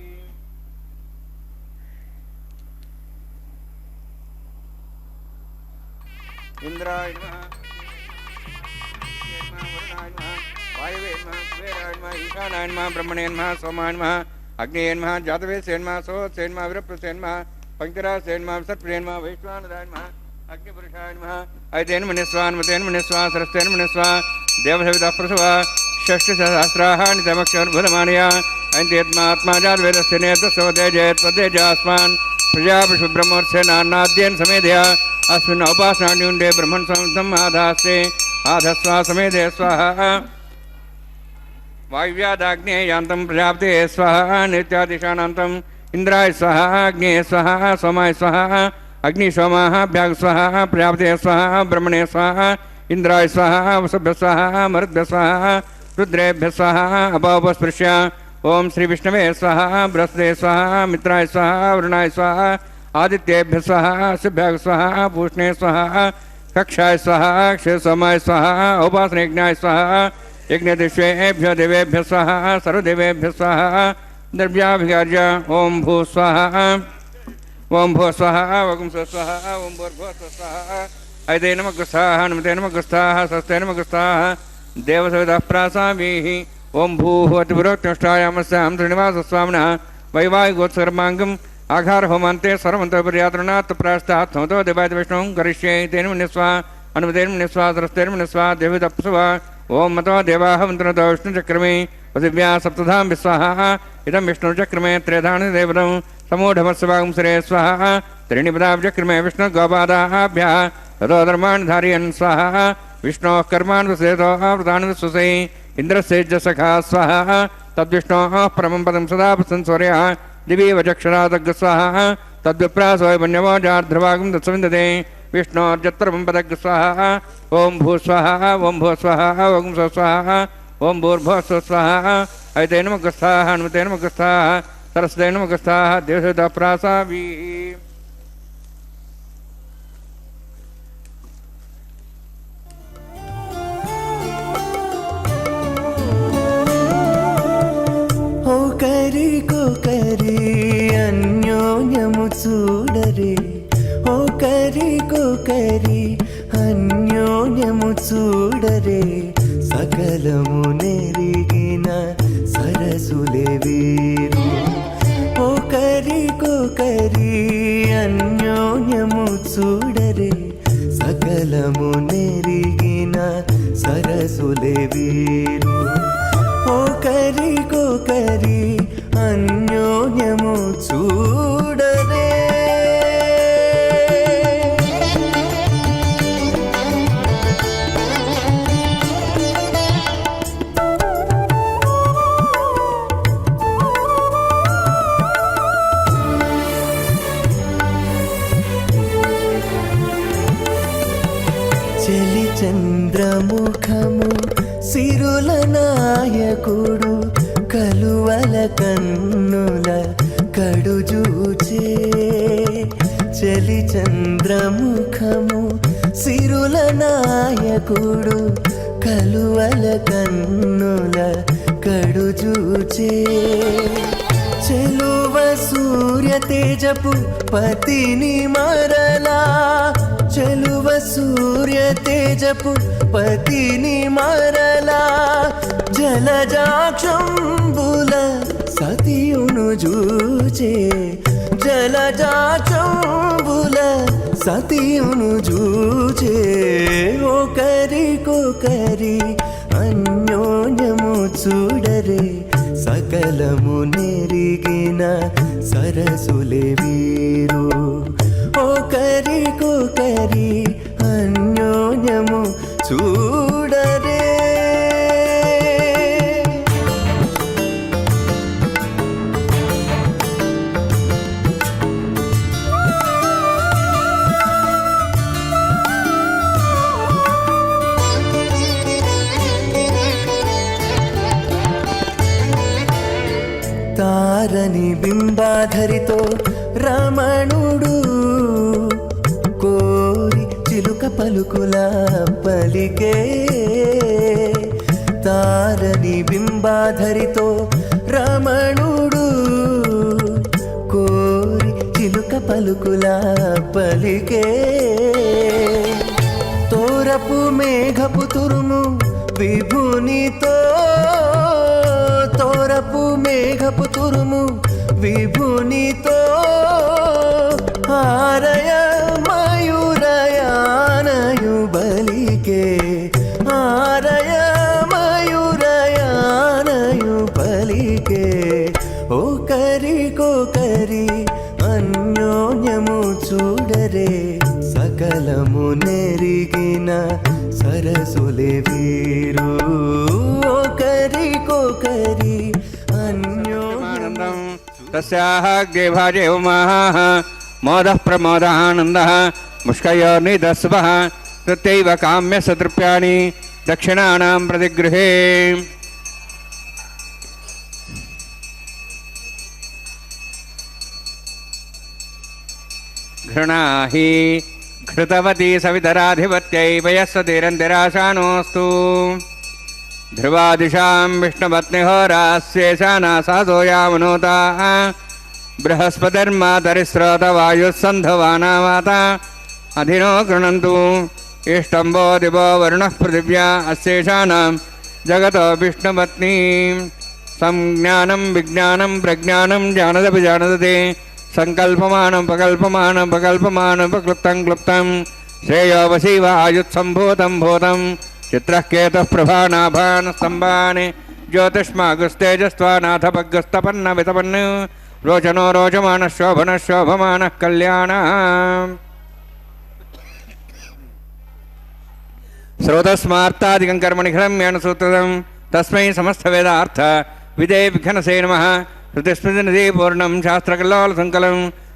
इंद्राय नमः वरुणाय नमः वायवे नमः कुबेराय नमः ईशानाय नमः ब्रह्मणे नमः सोमाय नमः अग्नेय नमः जातवेदसे नमः सोत्से नमः विरप्तसे नमः पंचरासे नमः सर्पणे नमः वैश्वानराय नमः अग्निपुरुषाय नमः ऐतेन मनिस्वान्मतेन मनिस्वा सरस्तेन मनिस्वा देवसविता प्रसवा षष्ठसहस्राणि तमक्षरभुतमानया ऐन्तेत्मात्मा जातवेदस्य नेतस्वदेजेत्वदेजास्मान् प्रजापशुब्रह्मोत्सेनान्नाद्येन समेधया अस्मिन् उपासनान्युण्डे ब्रह्मन् संस्थम् आधास्ते आधस्वा समेधे स्वाहा वायुव्यादाग्नेयान्तं प्रजापते स्वाहा नित्यादिशानान्तम् इन्द्राय स्वाहा अग्नेय स्वाहा सोमाय स्वाहा अग्निसोमाभ्याग स्वाहा प्रजापते स्वाहा ब्रह्मणे स्वाहा इंद्राय स्वाहा वसुभ्य स्वाहा मरुद्भ्य स्वाहा रुद्रेभ्य स्वाहा अपापस्पृश्य ओम श्री विष्णवे स्वाहा बृहस्पते स्वाहा मित्राय स्वाहा वरुणाय स्वाहा आदित्येभ्य स्वाहा शुभ्याग स्वाहा पूष्णे स्वाहा कक्षाय स्वाहा क्षय सोमाय स्वाहा उपासनयज्ञाय स्वाहा यज्ञदिष्वेभ्यो देवेभ्य स्वाहा सर्वदेवेभ्य स्वाहा द्रव्याभिगार्य ओम भू स्वाहा ओम भो स्वाहा वगुं स्वाहा ओम भूर्भुवः स्वाहा ऐते नमः गुस्थाः नमते नमः गुस्थाः स्वस्ते नमः गुस्थाः देवसवितः प्रासामीः ओम भूः अतिपुरोक्तष्टायामस्यां श्रीनिवासस्वामिनः वैवाहिकोत्सर्माङ्गम् आघार होमान्ते सर्वमन्त्रपर्यातृणात् प्रास्तात् होतो देवाय विष्णुं करिष्ये तेन मन्यस्वा अनुमतेन मन्यस्वा सरस्तेन मन्यस्वा देवितप्सुवा ओम मतो देवाः मन्त्रतो विष्णुचक्रमे पृथिव्या सप्तधां विस्वाहा इदं विष्णुचक्रमे त्रेधानि देवतं समूढमत्सवागं सरे स्वाहा त्रीणि पदाब्जक्रमे विष्णुगोपादाभ्यः ततो धर्माणि धारयन् स्वाहा विष्णोः कर्माणि विसेतो आवृतानि विश्वसे इन्द्रस्येजसखा स्वाहा तद्विष्णोः परमं पदं सदा प्रसन् सूर्यः दिवि वचक्षरादग् स्वाहा तद्विप्रासोय मन्यवो जार्ध्रवागं तत्सविन्दते विष्णोर्जत्रमं पदग् स्वाहा ओम भू स्वाहा ओम भू स्वाहा ओम स्वाहा ओम भूर्भुवः स्वाहा ऐते नमः गुस्थाः हनुमते नमः गुस्थाः सरस्वते नमः गुस्थाः देवसवितः प्रासामीः करी अन्योन्यमु चूडरे ओ करी अन्योन्यमु चूडरे सकलमु नेरिगिन सरसुले वीरु ओ करी अन्योन्यमु चूडरे सकलमु नेरिगिन सरसुले वीरु ओ करी अन्योन्यमु चूडरे చలి చంద్రముఖము సిరుల నాయకుడు కలువల కన్నుల కడుజూచే చలి చంద్రముఖము సిరుల నాయకుడు కలువల కన్నుల కడుజూచే చెలువ సూర్య తేజపు పతిని మరలా చెలువ సూర్య తేజపు పతిని మరలా జలజాక్షంబుల సతియును జూచే జలజాక్షంబుల సతియును జూచే ఒకరికొకరి అన్యోన్యము చూడరే సకలము నెరిగిన సరసులే వీరు ఒకరికొకరి అన్యోన్యము చూడరే తారని బింబాధరితో రమణుడు కోరి చిలుక పలుకుల పలికే తారని బింబాధరితో రమణుడు కోరి చిలుక పలుకుల పలికే తోరపు మేఘపు తురుము విభునితో తోరపు మేఘపు తురుము విభునితో ఆరయ మయూరయానయు బలికే ఆరయ మయూరయానయు బలికే ఒకరికొకరి అన్యోన్యము చూడరే సకలము నెరిగిన సరసులే వీరు ఒకరికొకరి అన్యోన్యము తస్యాగ్రే భాజే ఉమాః మోదః ప్రమోదానందః ముష్కయోర్నిదస్వః తృతైవ కామ్య సతృప్యాణి దక్షిణానాం ప్రతిగృహే घृणाहि घृतवती सवितराधिपत्यै वयस्वतिरन्तिराशानोऽस्तु ध्रुवादिशां विष्णुपत्निहोरास्येषानासासो यावनोता बृहस्पतिर्मातरिस्रोतवायुस्सन्धवानावाता अधिनो गृह्णन्तु इष्टम्बो दिवो वरुणः पृथिव्या अस्येषाणां जगतो विष्णुपत्नी संज्ञानं विज्ञानं प्रज्ञानं जानदपि जानदते संकल्पमानं पकल्पमानं पकल्पमानं पक्लुप्तं क्लुप्तं श्रेयो वसीव आयुत्सम्भूतं भूतं चित्रः केतुः प्रभानाभान् स्तम्भानि ज्योतिष्मागुस्तेजस्त्वानाथपग्गस्तपन्न वितपन् रोचनो रोचमानः शोभनः शोभमानः कल्याणः स्रोतस्मार्तादिकं कर्मणि खलं सूत्रं तस्मै समस्तवेदार्थ विदे विघ्नसे नमः श्रुतिस्मृतिनिधि पूर्णं शास्त्रकल्लोलसङ्कलं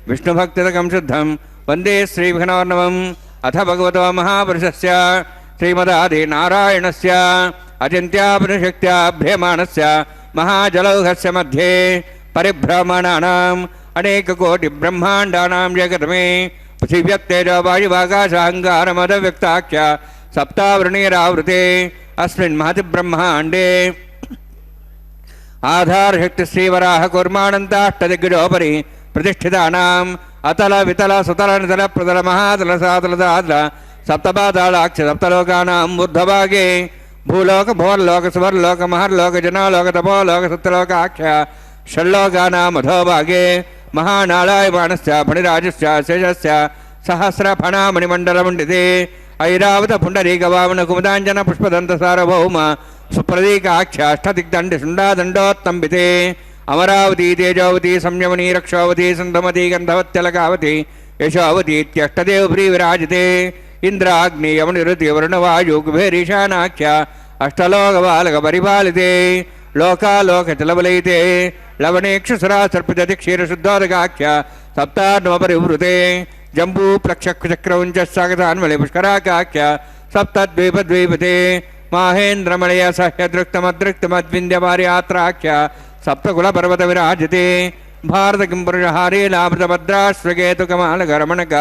विष्णुभक्तिदकं शुद्धं वन्दे श्रीविघ्नोर्णवम् अथ भगवतो महापुरुषस्य श्रीमदादिनारायणस्य अचिन्त्यापनिशक्त्या भ्रियमाणस्य महाजलौघस्य मध्ये परिभ्रमणानाम् अनेककोटिब्रह्माण्डानां जगतमे पृथिव्यत्तेजो वायुवाकाशाहङ्कारमदव्यक्ताख्य सप्तावृणीरावृते अस्मिन् महतिब्रह्माण्डे आधारशक्ति श्रीवराह कूर्माणन्ताष्टदिग्गजोपरि प्रतिष्ठितानाम् अतल वितल सुतल नितल प्रतल महातल सातल दातल सप्तपातालाक्ष सप्तलोकानां ऊर्ध्वभागे भूलोक भुवर्लोक सुवर्लोक महर्लोक जनालोक तपोलोक सप्तलोकाख्य षल्लोकानाम् अधोभागे महानालायमानस्य फणिराजस्य शेषस्य सहस्रफणामणिमण्डलमण्डिते ऐरावत पुण्डरीकवामन कुमुदाञ्जन पुष्पदन्त सार्वभौम सुप्रदीकाख्य अष्टदिग्दण्ड शुण्डादण्डोत्तम्बिते अमरावती तेजोवती संयमनी रक्षावती सन्धमती गन्धवत्यलकावती यशोवती इत्यष्टदेवभ्री विराजते इंद्राग्नि यमनिरुति वरुणवायु कुबेरीशानाख्य अष्टलोकबालकपरिपालिते लोकालोकचलबलयिते लवणेक्षुसुरा सर्पितति क्षीरशुद्धोदकाख्य सप्तान्वपरिवृते जम्बू प्लक्षचक्रौञ्च सागतान्वले पुष्कराकाख्य सप्तद्वीपद्वीपते माहेन्द्रमणय सह्यदृक्तमदृक्तमद्विन्द्यपार्यात्राख्य सप्तकुलपर्वत विराजते भारत किंपुरुषहारे लाभृतभद्राश्वकेतुकमालकरमणक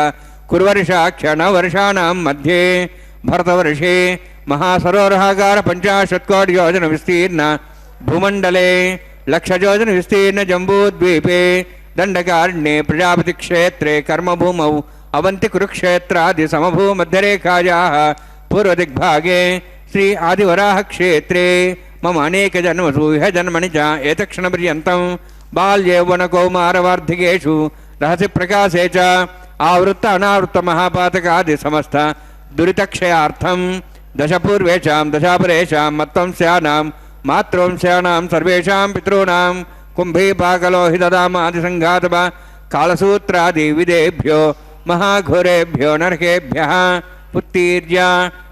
कुर्वर्षाख्य नववर्षाणां मध्ये भरतवर्षे महासरोवराकार 50 कोटि योजन विस्तीर्ण भूमण्डले लक्षयोजन विस्तीर्ण जम्बूद्वीपे दण्डकारण्ये प्रजापतिक्षेत्रे कर्मभूमौ अवन्ति कुरुक्षेत्रादि समभूमध्यरेखायाः पूर्वदिग्भागे श्री आदिवराहक्षेत्रे मम अनेकजन्मसु इह जन्मनि च एतक्षणपर्यन्तं बाल्यौवनकौमारवार्धिकेषु रहसि प्रकाशे च आवृत्त अनावृत्त महापातकादि समस्त दुरितक्षयार्थं दशपूर्वेषां दशापरेषां मत्वंस्यानां मातृवंस्यानां सर्वेषां पितॄणां कुम्भीपाकलोहितदामादिसङ्घातप कालसूत्रादिविदेभ्यो महाघोरेभ्यो नरकेभ्यः उत्तीर्य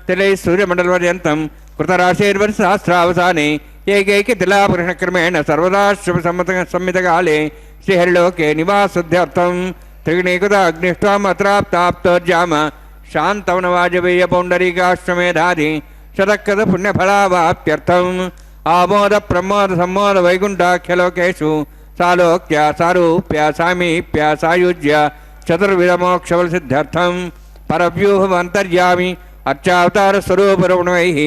तिलैः सूर्यमण्डलपर्यन्तं कृतराशेर्वर्षसहस्रावसाने एकैकतिलापुरुषक्रमेण सर्वदा शुभसम्मितकाले श्रीहरिलोके निवासुद्ध्यर्थं त्रिगुणीकृत अग्निष्ठाम् अत्राप्ताप्तोर्जाम शान्तवनवाजपेयपौण्डरीकाश्वमेधादि शतकृत पुण्यफलावाप्त्यर्थम् आमोद प्रमोद सम्मोद वैकुण्ठाख्यलोकेषु सालोक्य सारूप्य सामीप्य सायुज्य चतुर्विधमोक्षफलसिद्ध्यर्थं परव्यूहमन्तर्यामि अर्चावतारस्वरूपरुणैः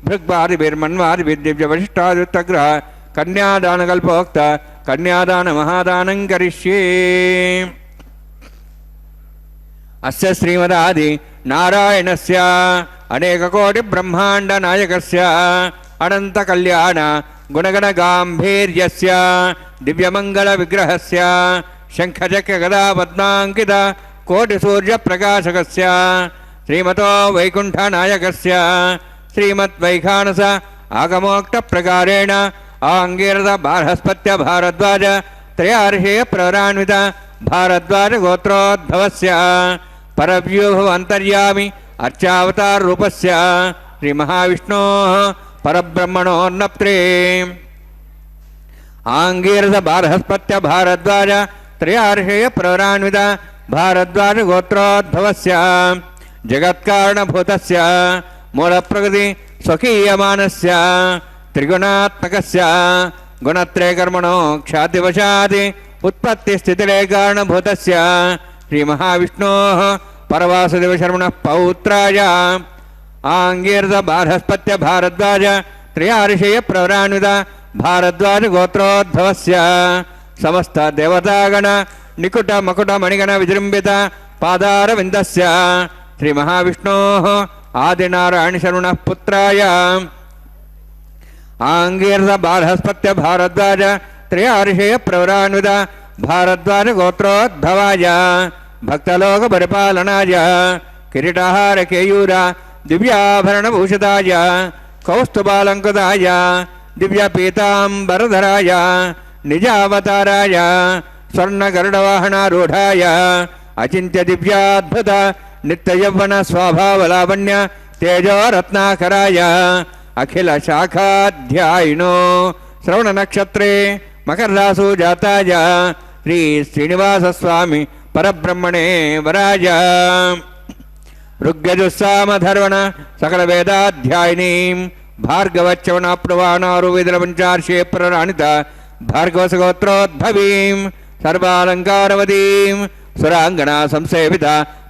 भृग्वादिभिर्मन्वादिभिर्दिव्यवशिष्टादित्तग्रह कन्यादानकल्पोक्त कन्यादानमहादानं करिष्ये। अस्य श्रीमदादि नारायणस्य अनेककोटिब्रह्माण्डनायकस्य अनन्तकल्याण गुणगणगाम्भीर्यस्य दिव्यमङ्गलविग्रहस्य शङ्खचक्रगदापद्माङ्कित कोटिसूर्यप्रकाशकस्य श्रीमतो वैकुण्ठनायकस्य श्रीमद्वैखानस आगमोक्तप्रकारेण आङ्गीरथ बार्हस्पत्य भारद्वाज त्रयार्षेय प्रवरान्वित भारद्वाज गोत्रोद्भवस्य परव्यूहमन्तर्यामि अर्चावताररूपस्य श्रीमहाविष्णोः परब्रह्मणोन्नप्त्रे आङ्गीरथ बार्हस्पत्य भारद्वाज त्रयार्षेय प्रवरान्वित भारद्वाज गोत्रोद्भवस्य जगत्कारणभूतस्य मूलप्रकृति स्वकीयमानस्य त्रिगुणात्मकस्य गुणत्रयकर्मणो ख्यातिवशात् उत्पत्तिस्थितिलय कारणभूतस्य श्रीमहाविष्णोः परवासुदेवशर्मणः पौत्राय आङ्गीरथ बार्हस्पत्य भारद्वाज त्रयार्षेय प्रवरान्वित भारद्वाज गोत्रोद्भवस्य समस्त देवतागण निकुट मकुट मणिगण विजृम्भित पादारविन्दस्य श्रीमहाविष्णोः आदिनारायणशर्मणः पुत्राय आङ्गीरथ बार्हस्पत्य भारद्वाज त्रयार्षेय प्रवरान्वित भारद्वाज गोत्रोद्भवाय भक्तलोकपरिपालनाय किरीटहार केयूर दिव्याभरणभूषिताय कौस्तुभालङ्कृताय दिव्यपीताम्बरधराय निजावताराय स्वर्णगरुडवाहनारूढाय अचिन्त्य दिव्याद्भुत नित्ययौवन स्वभावलावण्य तेजोरत्नाकराय अखिल शाखाध्यायिनो श्रवणनक्षत्रे मकररासु जाताय श्री श्रीनिवासस्वामी परब्रह्मणे वराय ऋग्यजुस्सामधर्वण सकलवेदाध्यायिनीं भार्गवच्चवनाप्लवानारुवेदपञ्चार्षे प्रराणित भार्गवसगोत्रोद्भवीं सर्वालङ्कारवतीं सुराङ्गना संसेवित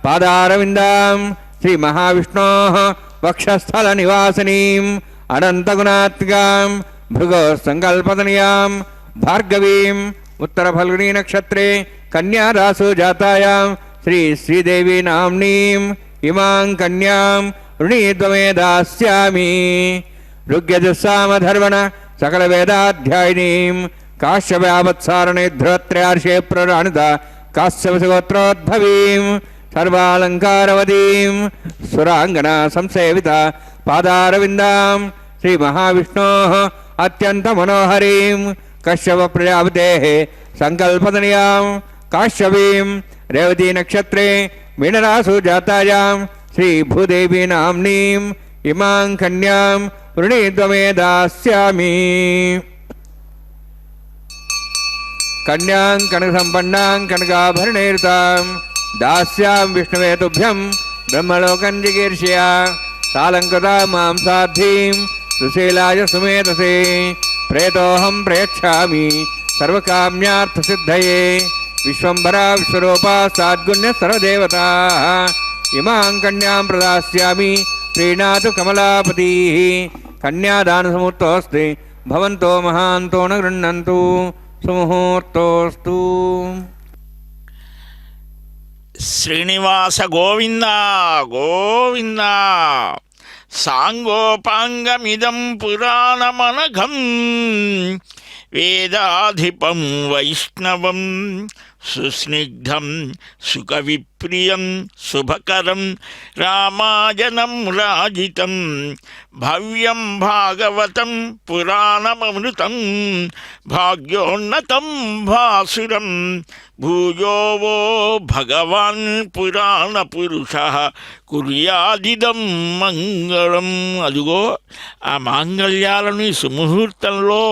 पादारविन्दां श्रीमहाविष्णोः वक्षस्थलनिवासिनीम् अनन्तगुणात्मिकां भृगोसङ्कल्पतनयां भार्गवीम् उत्तरफल्गुनीनक्षत्रे कन्यारासु जातायां श्री श्रीदेवी नाम्नीम् इमां कन्यां ऋणीद्वमे दास्यामि ऋग्यजुस्सामधर्वण सकलवेदाध्यायिनीं काश्यपयावत्सारणे ध्रुवत्रयार्षे प्रराणित काश्यपसगोत्रोद्भवीं सर्वालङ्कारवतीं सुराङ्गना संसेवित पादारविन्दां श्रीमहाविष्णोः अत्यन्तमनोहरीं कश्यपप्रजापतेः सङ्कल्पतनयां काश्यपीं रेवतीनक्षत्रे मीनरासु जातायां श्रीभूदेवी नाम्नीम् इमां कन्यां ऋणीद्वमे दास्यामि कन्यां कनकसम्पन्नां कनकाभरणैर्तां दास्यां विष्णवे तुभ्यं ब्रह्मलोकं जिगीर्षया सालङ्कृता मां साध्वीं सुशीलाय सुमेधसे प्रेतोऽहं प्रयच्छामि सर्वकाम्यार्थसिद्धये विश्वम्भरा विश्वरूपा साद्गुण्य सर्वदेवताः इमां कन्यां प्रदास्यामि प्रीणातु कमलापतिः कन्यादानसमुत्तोऽस्ति భవంతో మహాంతో న గృహ్ణन्तు సుముహూర్తోస్తు. శ్రీనివాస గోవింద గోవింద. సాంగోపాంగమిదం పురాణమనఘం వేదాధిపం వైష్ణవం సుస్నిగ్ధం సుఖవిప్రియం శుభకరం రామాయణం రాజితం భవ్యం భాగవతం పురాణమమృతం భాగ్యోన్నతం భాసురం భూయో వో భగవాన్ పురాణ పురుష కుర్యాదిదం మంగళం. అదుగో ఆ మాంగళ్యాలను ఈ సుముహూర్తంలో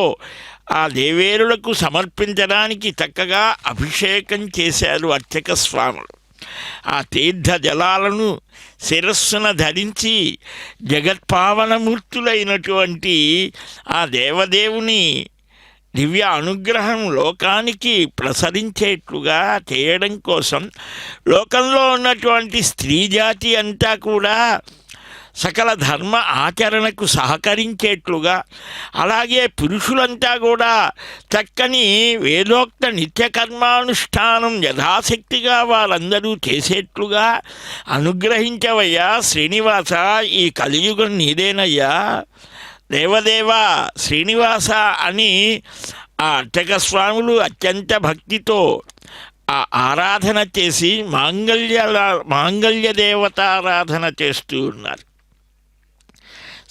ఆ దేవేరులకు సమర్పించడానికి చక్కగా అభిషేకం చేశారు అర్చక స్వాములు. ఆ తీర్థ జలాలను శిరస్సున ధరించి జగత్పావనమూర్తులైనటువంటి ఆ దేవదేవుని దివ్య అనుగ్రహం లోకానికి ప్రసరించేట్లుగా చేయడం కోసం లోకంలో ఉన్నటువంటి స్త్రీ జాతి అంతా కూడా సకల ధర్మ ఆచరణకు సహకరించేట్లుగా, అలాగే పురుషులంతా కూడా చక్కని వేదోక్త నిత్యకర్మానుష్ఠానం యథాశక్తిగా వారందరూ చేసేట్లుగా అనుగ్రహించవయ్యా శ్రీనివాస. ఈ కలియుగం నీదేనయ్యా దేవదేవ శ్రీనివాస అని ఆ అర్చక స్వాములు అత్యంత భక్తితో ఆ ఆరాధన చేసి మాంగళ్య దేవతారాధన చేస్తూ ఉన్నారు.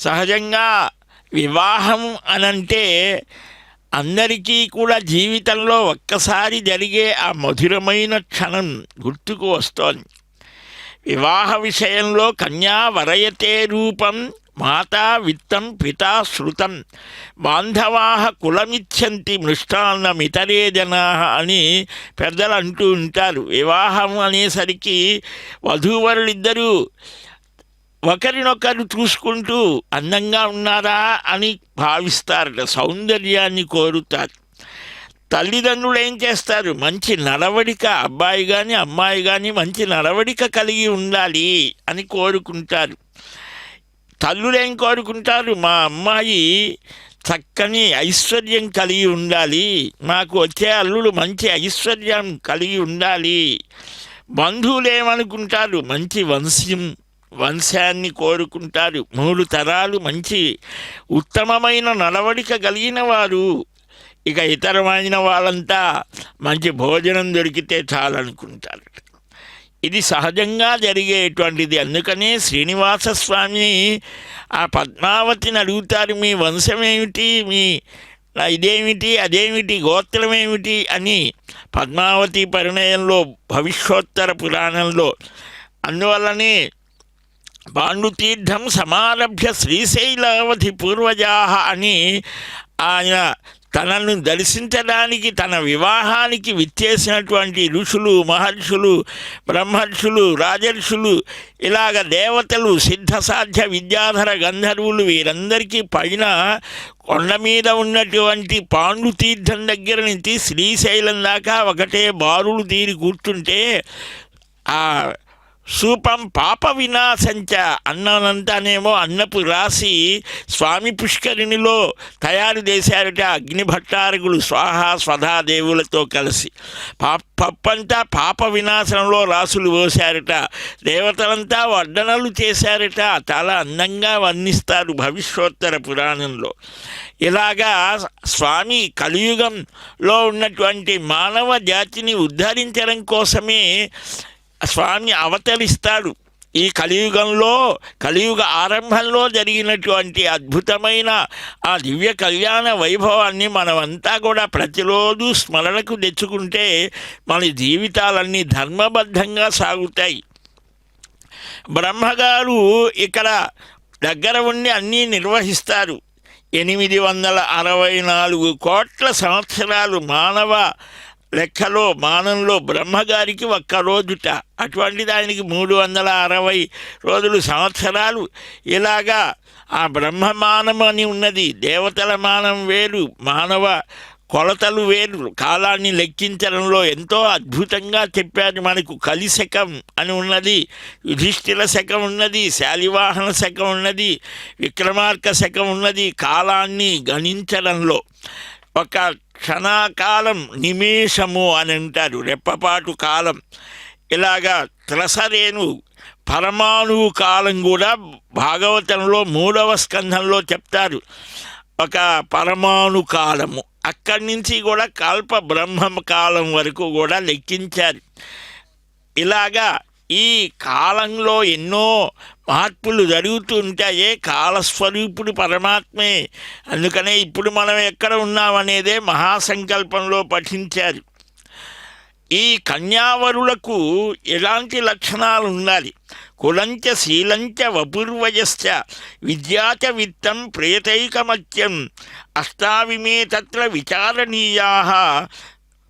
సహజంగా వివాహం అనంటే అందరికీ కూడా జీవితంలో ఒక్కసారి జరిగే ఆ మధురమైన క్షణం గుర్తుకు వస్తోంది. వివాహ విషయంలో కన్యా వరయతే రూపం మాతా విత్తం పితా శృతం బాంధవాహ కులమిచ్చంతి మృష్టాన్నమితరే జనా అని పెద్దలు అంటూ ఉంటారు. వివాహం అనేసరికి వధూవరులిద్దరూ ఒకరినొకరు చూసుకుంటూ అందంగా ఉన్నారా అని భావిస్తారట, సౌందర్యాన్ని కోరుతారు. తల్లిదండ్రులు ఏం చేస్తారు, మంచి నడవడిక, అబ్బాయి కానీ అమ్మాయి కానీ మంచి నడవడిక కలిగి ఉండాలి అని కోరుకుంటారు. తల్లులు ఏం కోరుకుంటారు, మా అమ్మాయి చక్కని ఐశ్వర్యం కలిగి ఉండాలి, మాకు వచ్చే అల్లుడు మంచి ఐశ్వర్యం కలిగి ఉండాలి. బంధువులు ఏమనుకుంటారు, మంచి వంశాన్ని కోరుకుంటారు, 3 తరాలు మంచి ఉత్తమమైన నడవడిక కలిగిన వారు. ఇక ఇతరమైన వాళ్ళంతా మంచి భోజనం దొరికితే చాలనుకుంటారు. ఇది సహజంగా జరిగేటువంటిది. అందుకనే శ్రీనివాస స్వామిని ఆ పద్మావతిని అడుగుతారు, మీ వంశమేమిటి, మీ ఇదేమిటి అదేమిటి గోత్రమేమిటి అని పద్మావతి పరిణయంలో భవిష్యోత్తర పురాణంలో. అందువల్లనే పాండుతీర్థం సమారభ్య శ్రీశైలావధి పూర్వజా అని ఆయన తనను దర్శించడానికి తన వివాహానికి విచ్చేసినటువంటి ఋషులు, మహర్షులు, బ్రహ్మర్షులు, రాజర్షులు, ఇలాగ దేవతలు, సిద్ధసాధ్య విద్యాధర గంధర్వులు వీరందరికీ పైన కొండ మీద ఉన్నటువంటి పాండుతీర్థం దగ్గర నుంచి శ్రీశైలం దాకా ఒకటే బారులు తీరి కూర్చుంటే ఆ సూపం పాప వినాశంచ అన్నానంతానేమో అన్నపు రాసి స్వామి పుష్కరిణిలో తయారు చేశారట అగ్నిభట్టారకులు స్వాహా స్వధా దేవులతో కలిసి. పప్పంతా పాప వినాశంలో రాసులు పోశారట. దేవతలంతా వడ్డనలు చేశారట. చాలా అందంగా వర్ణిస్తారు భవిష్యోత్తర పురాణంలో. ఇలాగా స్వామి కలియుగంలో ఉన్నటువంటి మానవ జాతిని ఉద్ధరించడం కోసమే స్వామి అవతరిస్తాడు. ఈ కలియుగ ఆరంభంలో జరిగినటువంటి అద్భుతమైన ఆ దివ్య కళ్యాణ వైభవాన్ని మనమంతా కూడా ప్రతిరోజు స్మరణకు తెచ్చుకుంటే మన జీవితాలన్నీ ధర్మబద్ధంగా సాగుతాయి. బ్రహ్మగారు ఇక్కడ దగ్గర ఉండి అన్నీ నిర్వహిస్తారు. 864 కోట్ల సంవత్సరాలు మానవ లెక్కలో మానంలో బ్రహ్మగారికి ఒక్క రోజుట. అటువంటిది ఆయనకి 360 రోజులు సంవత్సరాలు. ఇలాగా ఆ బ్రహ్మమానం అని ఉన్నది. దేవతల మానం వేరు, మానవ కొలతలు వేరు. కాలాన్ని లెక్కించడంలో ఎంతో అద్భుతంగా చెప్పారు. మనకు కలిశకం అని ఉన్నది, యుధిష్ఠిర శకం ఉన్నది, శాలివాహన శకం ఉన్నది, విక్రమార్క శకం ఉన్నది. కాలాన్ని గణించడంలో ఒక క్షణకాలం నిమేషము అని అంటారు, రెప్పపాటు కాలం. ఇలాగా త్రసరేణు పరమాణువు కాలం కూడా భాగవతంలో 3వ స్కంధంలో చెప్తారు. ఒక పరమాణు కాలము, అక్కడి నుంచి కూడా కల్ప బ్రహ్మ కాలం వరకు కూడా లెక్కించారు. ఇలాగా ఈ కాలంలో ఎన్నో మార్పులు జరుగుతూ ఉంటాయే. కాలస్వరూపుడు పరమాత్మే. అందుకనే ఇప్పుడు మనం ఎక్కడ ఉన్నామనేదే మహాసంకల్పంలో పఠించారు. ఈ కన్యావరులకు ఎలాంటి లక్షణాలు ఉండాలి? కులంచ శీలంచ వపుర్వయశ్చ విద్యాచ విత్తం ప్రేతైకమత్యం అష్టావిమే తత్ర విచారణీయాః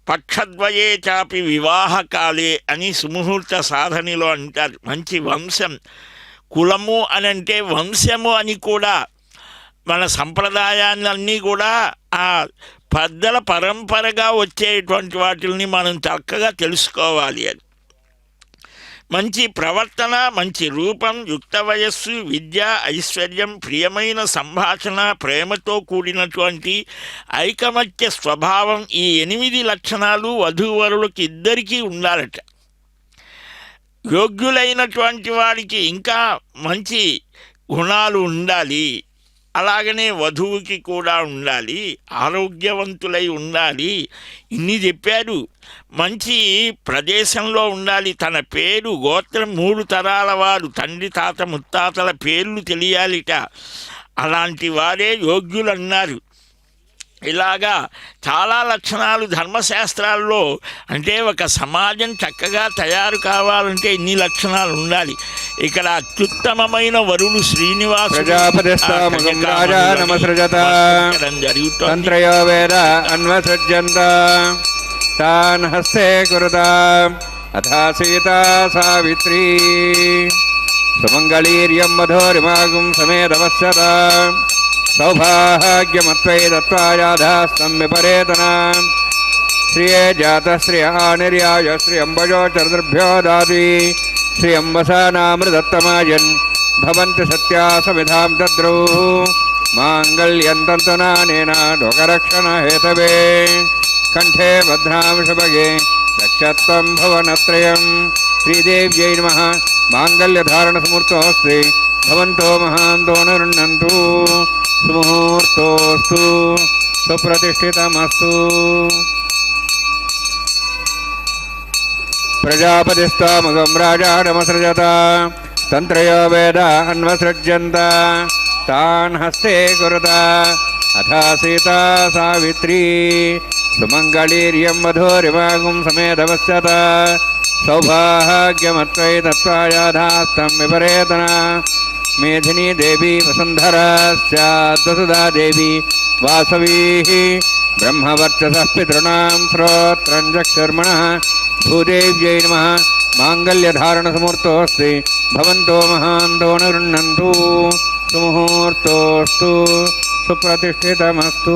పక్షద్వయే చాపి వివాహకాలే అని సుముహూర్త సాధనలో అంటారు. మంచి వంశం, కులము అని అంటే వంశము అని కూడా, మన సంప్రదాయాలన్నీ కూడా ఆ పెద్దల పరంపరగా వచ్చేటువంటి వాటిని మనం చక్కగా తెలుసుకోవాలి. అది మంచి ప్రవర్తన, మంచి రూపం, యుక్త వయస్సు, విద్య, ఐశ్వర్యం, ప్రియమైన సంభాషణ, ప్రేమతో కూడినటువంటి ఐకమత్య స్వభావం, ఈ 8 లక్షణాలు వధూవరులకు ఇద్దరికీ ఉండాలట. యోగ్యులైనటువంటి వారికి ఇంకా మంచి గుణాలు ఉండాలి. అలాగనే వధువుకి కూడా ఉండాలి, ఆరోగ్యవంతులై ఉండాలి. ఇన్ని చెప్పారు. మంచి ప్రదేశంలో ఉండాలి. తన పేరు, గోత్రం 3 తరాల వారు, తండ్రి, తాత, ముత్తాతల పేర్లు తెలియాలిట. అలాంటి వారే యోగ్యులన్నారు. ఇలాగా చాలా లక్షణాలు ధర్మశాస్త్రాల్లో, అంటే ఒక సమాజం చక్కగా తయారు కావాలంటే ఇన్ని లక్షణాలు ఉండాలి. ఇక్కడ అత్యుత్తమమైన వరుడు శ్రీనివాసుడు జరుగుతుందో వేద అన్వసృజ్యంత తాన్ హస్తే కురుతా అథా సీతా సావిత్రీ సుమంగళీర్యం వధోరిమాగం సమేతవత్సత సౌభాగ్యమత్వై దత్వాయాధాస్తం విపరేతనా శ్రియే జాత శ్రియ నిర్యాయ శ్రియంబజో చతుర్భ్యో దాతి శ్రియంబసానామృదత్తమాయన్ భవంతి సత్యా సవిధాం తద్రూ మాంగళ్యం తంతునానేన లోకరక్షణ హేతవే కంఠే భద్రాం శుభగే రక్షత్వం భవనత్రయం. శ్రీదేవ్యై నమః. మాంగళ్యధారణ సమూర్తోస్తి భవంతో మహాంతో నృణ్యంతు. సుముహూర్తోస్తు సుప్రతిష్ఠితమస్తు. ప్రజాపతిస్తామగం రాజానమసృజత తంత్రయో వేద అన్వసృజ్యంత తాన్ హస్తే కురుత అథా సీతా సావిత్రీ సుమంగళీర్యం వధూరిమాగం సమేతవత్సత సౌభాగ్యమత్వై తత్వాయాధాస్తం విపరేతనా మేధినీ దేవి వసుంధరా స్యాద్వసుదా దేవి వాసవీ బ్రహ్మవర్చసః పితॄణాం శ్రోత్రం చక్షుర్మణః. భూదేవ్యై నమః. మాంగళ్యధారణసమూర్తోస్తి భవంతో మహాంతో నృణ్యంతు. సుముహూర్తోస్తు సుప్రతిష్ఠితమస్తు.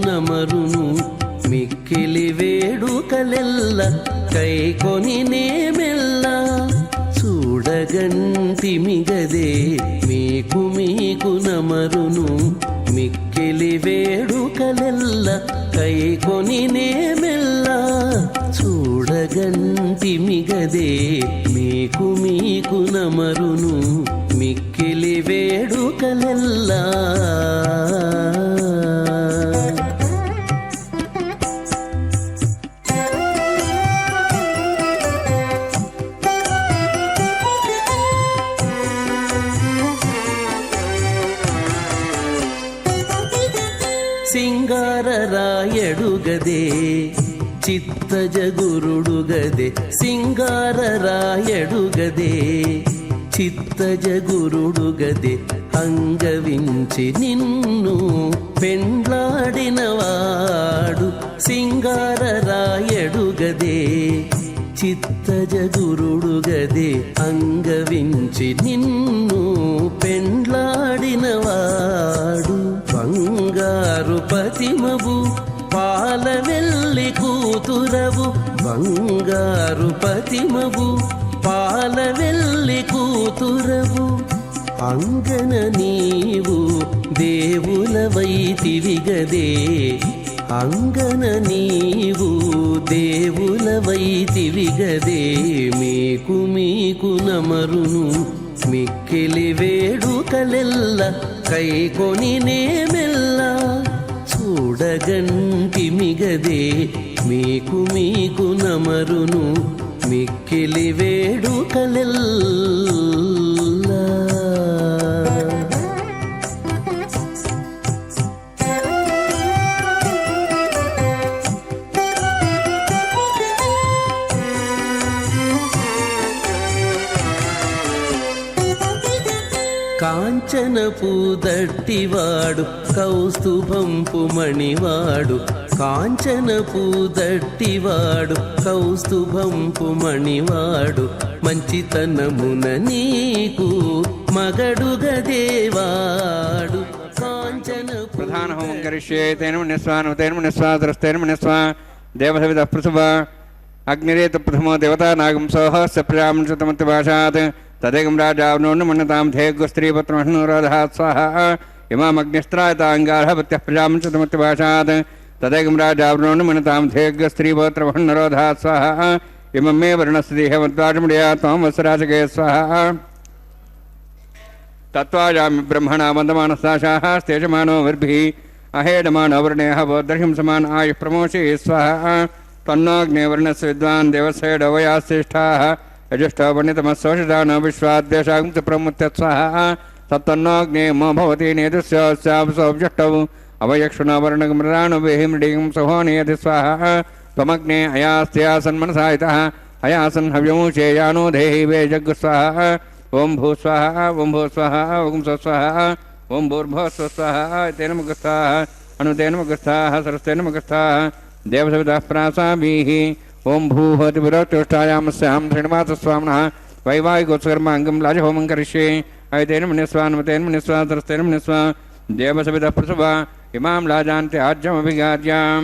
నమరును మిక్కిలి వేడుకలెల్ల కైకొని నేమెల్ల చూడగంటిమిగదే. మీకు నమరును మిక్కిలి వేడుకలెల్ల కైకొని నేమెల్ల చూడగంటిమిగదే. మీకు నమరును మిక్కిలి వేడుకలెల్లా. సింగారరాయడుగదే చిత్తజగురుడుగదే సింగారరాయడుగదే చిత్తజగురుడుగదే అంగవించి నిన్ను పెండ్లాడినవాడు సింగారరాయడుగదే చిత్తజగురుడుగదే అంగవించి నిన్ను పెండ్లాడినవాడు బంగారు పతిమవు పాలవెల్లి కూతురవు బంగారు పతిమవు పాలవెల్లి కూతురవు అంగన నీవు దేవులవైతివిగదే అంగన నీవు దేవులవైతివిగదే మీకు నమరును మిక్కిలి వేడుకలెల్ల కైకొని నేమెల్ల చూడగంటిమిగదే మీకు నమరును మిక్కిలి వేడుకలెల్ల కాంచనపు దట్టివాడు కౌస్తుభంపు మణివాడు కాంచనపు దట్టివాడు కౌస్తుభంపు మణివాడు మంచితనమున నీకు మగడుగదేవాడు కాంచనపు ప్రధాన హోమం కరిష్యే తేన నిస్వా దేవసవిద పృథువ అగ్నిరేత ప్రథమో దేవతా నాగం సోహ సప్రజామృతమతి భాషాత్ తదేకం రాజావనోన్న మన్నతాం ధేగ్వ స్త్రీపత్రమహ్నురాధాత్ స్వాహ ఇమామగ్నిస్త్రాయతాంగార్హపత్యః ప్రజామృతమతి భాషాత్ తదేకం రాజావనోన్న మన్నతాం ధేగ్వ స్త్రీపత్రమహ్నురాధాత్ స్వాహ ఇమం మే వర్ణస్దేహమద్వాజముడియా త్వం వత్సరాజకే స్వాహ తత్వాజామి బ్రహ్మణా వందమానస్తాశాః స్తేజమానో వర్భిః అహేడమానో వర్ణేః బోద్ధర్హిం సమాన ఆయుః ప్రమోషే స్వాహ తన్నోగ్నేవర్ణస్య విద్వాన్ దేవస్యేడవయాశ్రేష్ఠాः యజుష్టో పండితమస్సోషితానో విశ్వాద్వేషాగుంస ప్రముత్యత్స్వాహ తత్తన్నోగ్నే మో భవతి నేదుస్యోబ్జష్టౌ అవయక్షుణ వర్ణగమృణానుభిः మృడిగం సహోనియతి స్వాహ త్వమగ్నే అయాస్త్యాసన్మనసాయితః అయాసన్ హవ్యమూషేయానో దేహి వే జగ్గు స్వాహ ఓం భూ స్వాహ ఓం భూ స్వాహ ఓం స్వస్వాహ ఓం భూర్భువః స్వాహ తేన ముఖస్థాః అనుతేన ముఖస్థాః సరస్తేన ముఖస్థాః దేవసవిదః ప్రాసాభిః ఓం భూహోతి పురోత్తిష్టాయామస్యాం శ్రీనివాసస్వామినः వైవాహికోత్సకర్మాంగం లాజహోమం కరిష్యే అయితేన మునిస్వా నమతేన మునిస్వా సరస్తేన మునిస్వా దేవసవిదః ప్రసవ ఇమాం లాజాంతి ఆజ్యమభిగాజ్యాం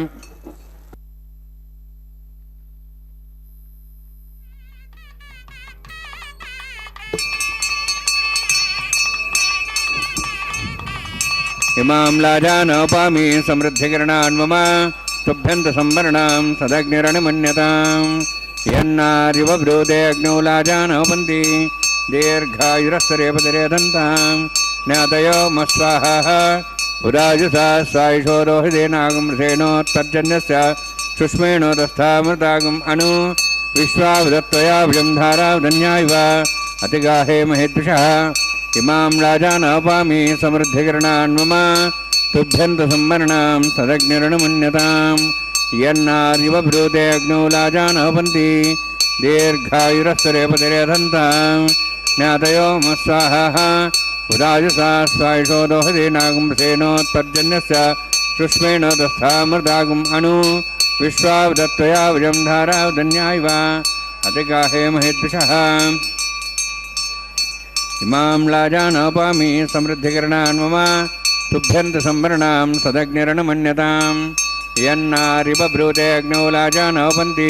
ఇమాం లాజానోపామి సమృద్ధికిరణాన్ మమ తుభ్యంత సంవరణాం సదగ్నిరణమన్యతాం యన్నారివ బ్రూతే అగ్నౌ లాజానోపంతి దీర్ఘాయురస్తరేపతిరేదంతాం జ్ఞాతయో మస్వాహ ఉరాజుసా సాయుషో రోహిదేనాగమృషేణోత్తర్జన్యస్య సుష్మేణోదస్థామృతాగం అను విశ్వావదత్వయా భుజం ధారావధన్యాయివ అతిగాహే మహేద్విషः ఇమాం రాజానోపామి సమృద్ధికిరణాన్ మమ తుభ్యంత సంవరణాం సదగ్నిరణమన్యతాం యన్నారివ బ్రూతే అగ్నౌ లాజానోపంతి దీర్ఘాయురస్తరేపతిరేదంతాం జ్ఞాతయో మస్వాహ ఉదాజసా స్వాయుషో రోహిదేనాగమృషేణోత్తర్జన్యస్య సుష్మేణోదస్థామృతాగం అను విశ్వావదత్వయా భుజం ధారావధన్యాయివ అతిగాహే మహేద్విషः ఇమాం లాజానోపామి సమృద్ధికిరణాన్ మమ తుభ్యంత సంవరణాం సదగ్నిరణమన్యతాం యన్నారివ బ్రూతే అగ్నౌ లాజానోపంతి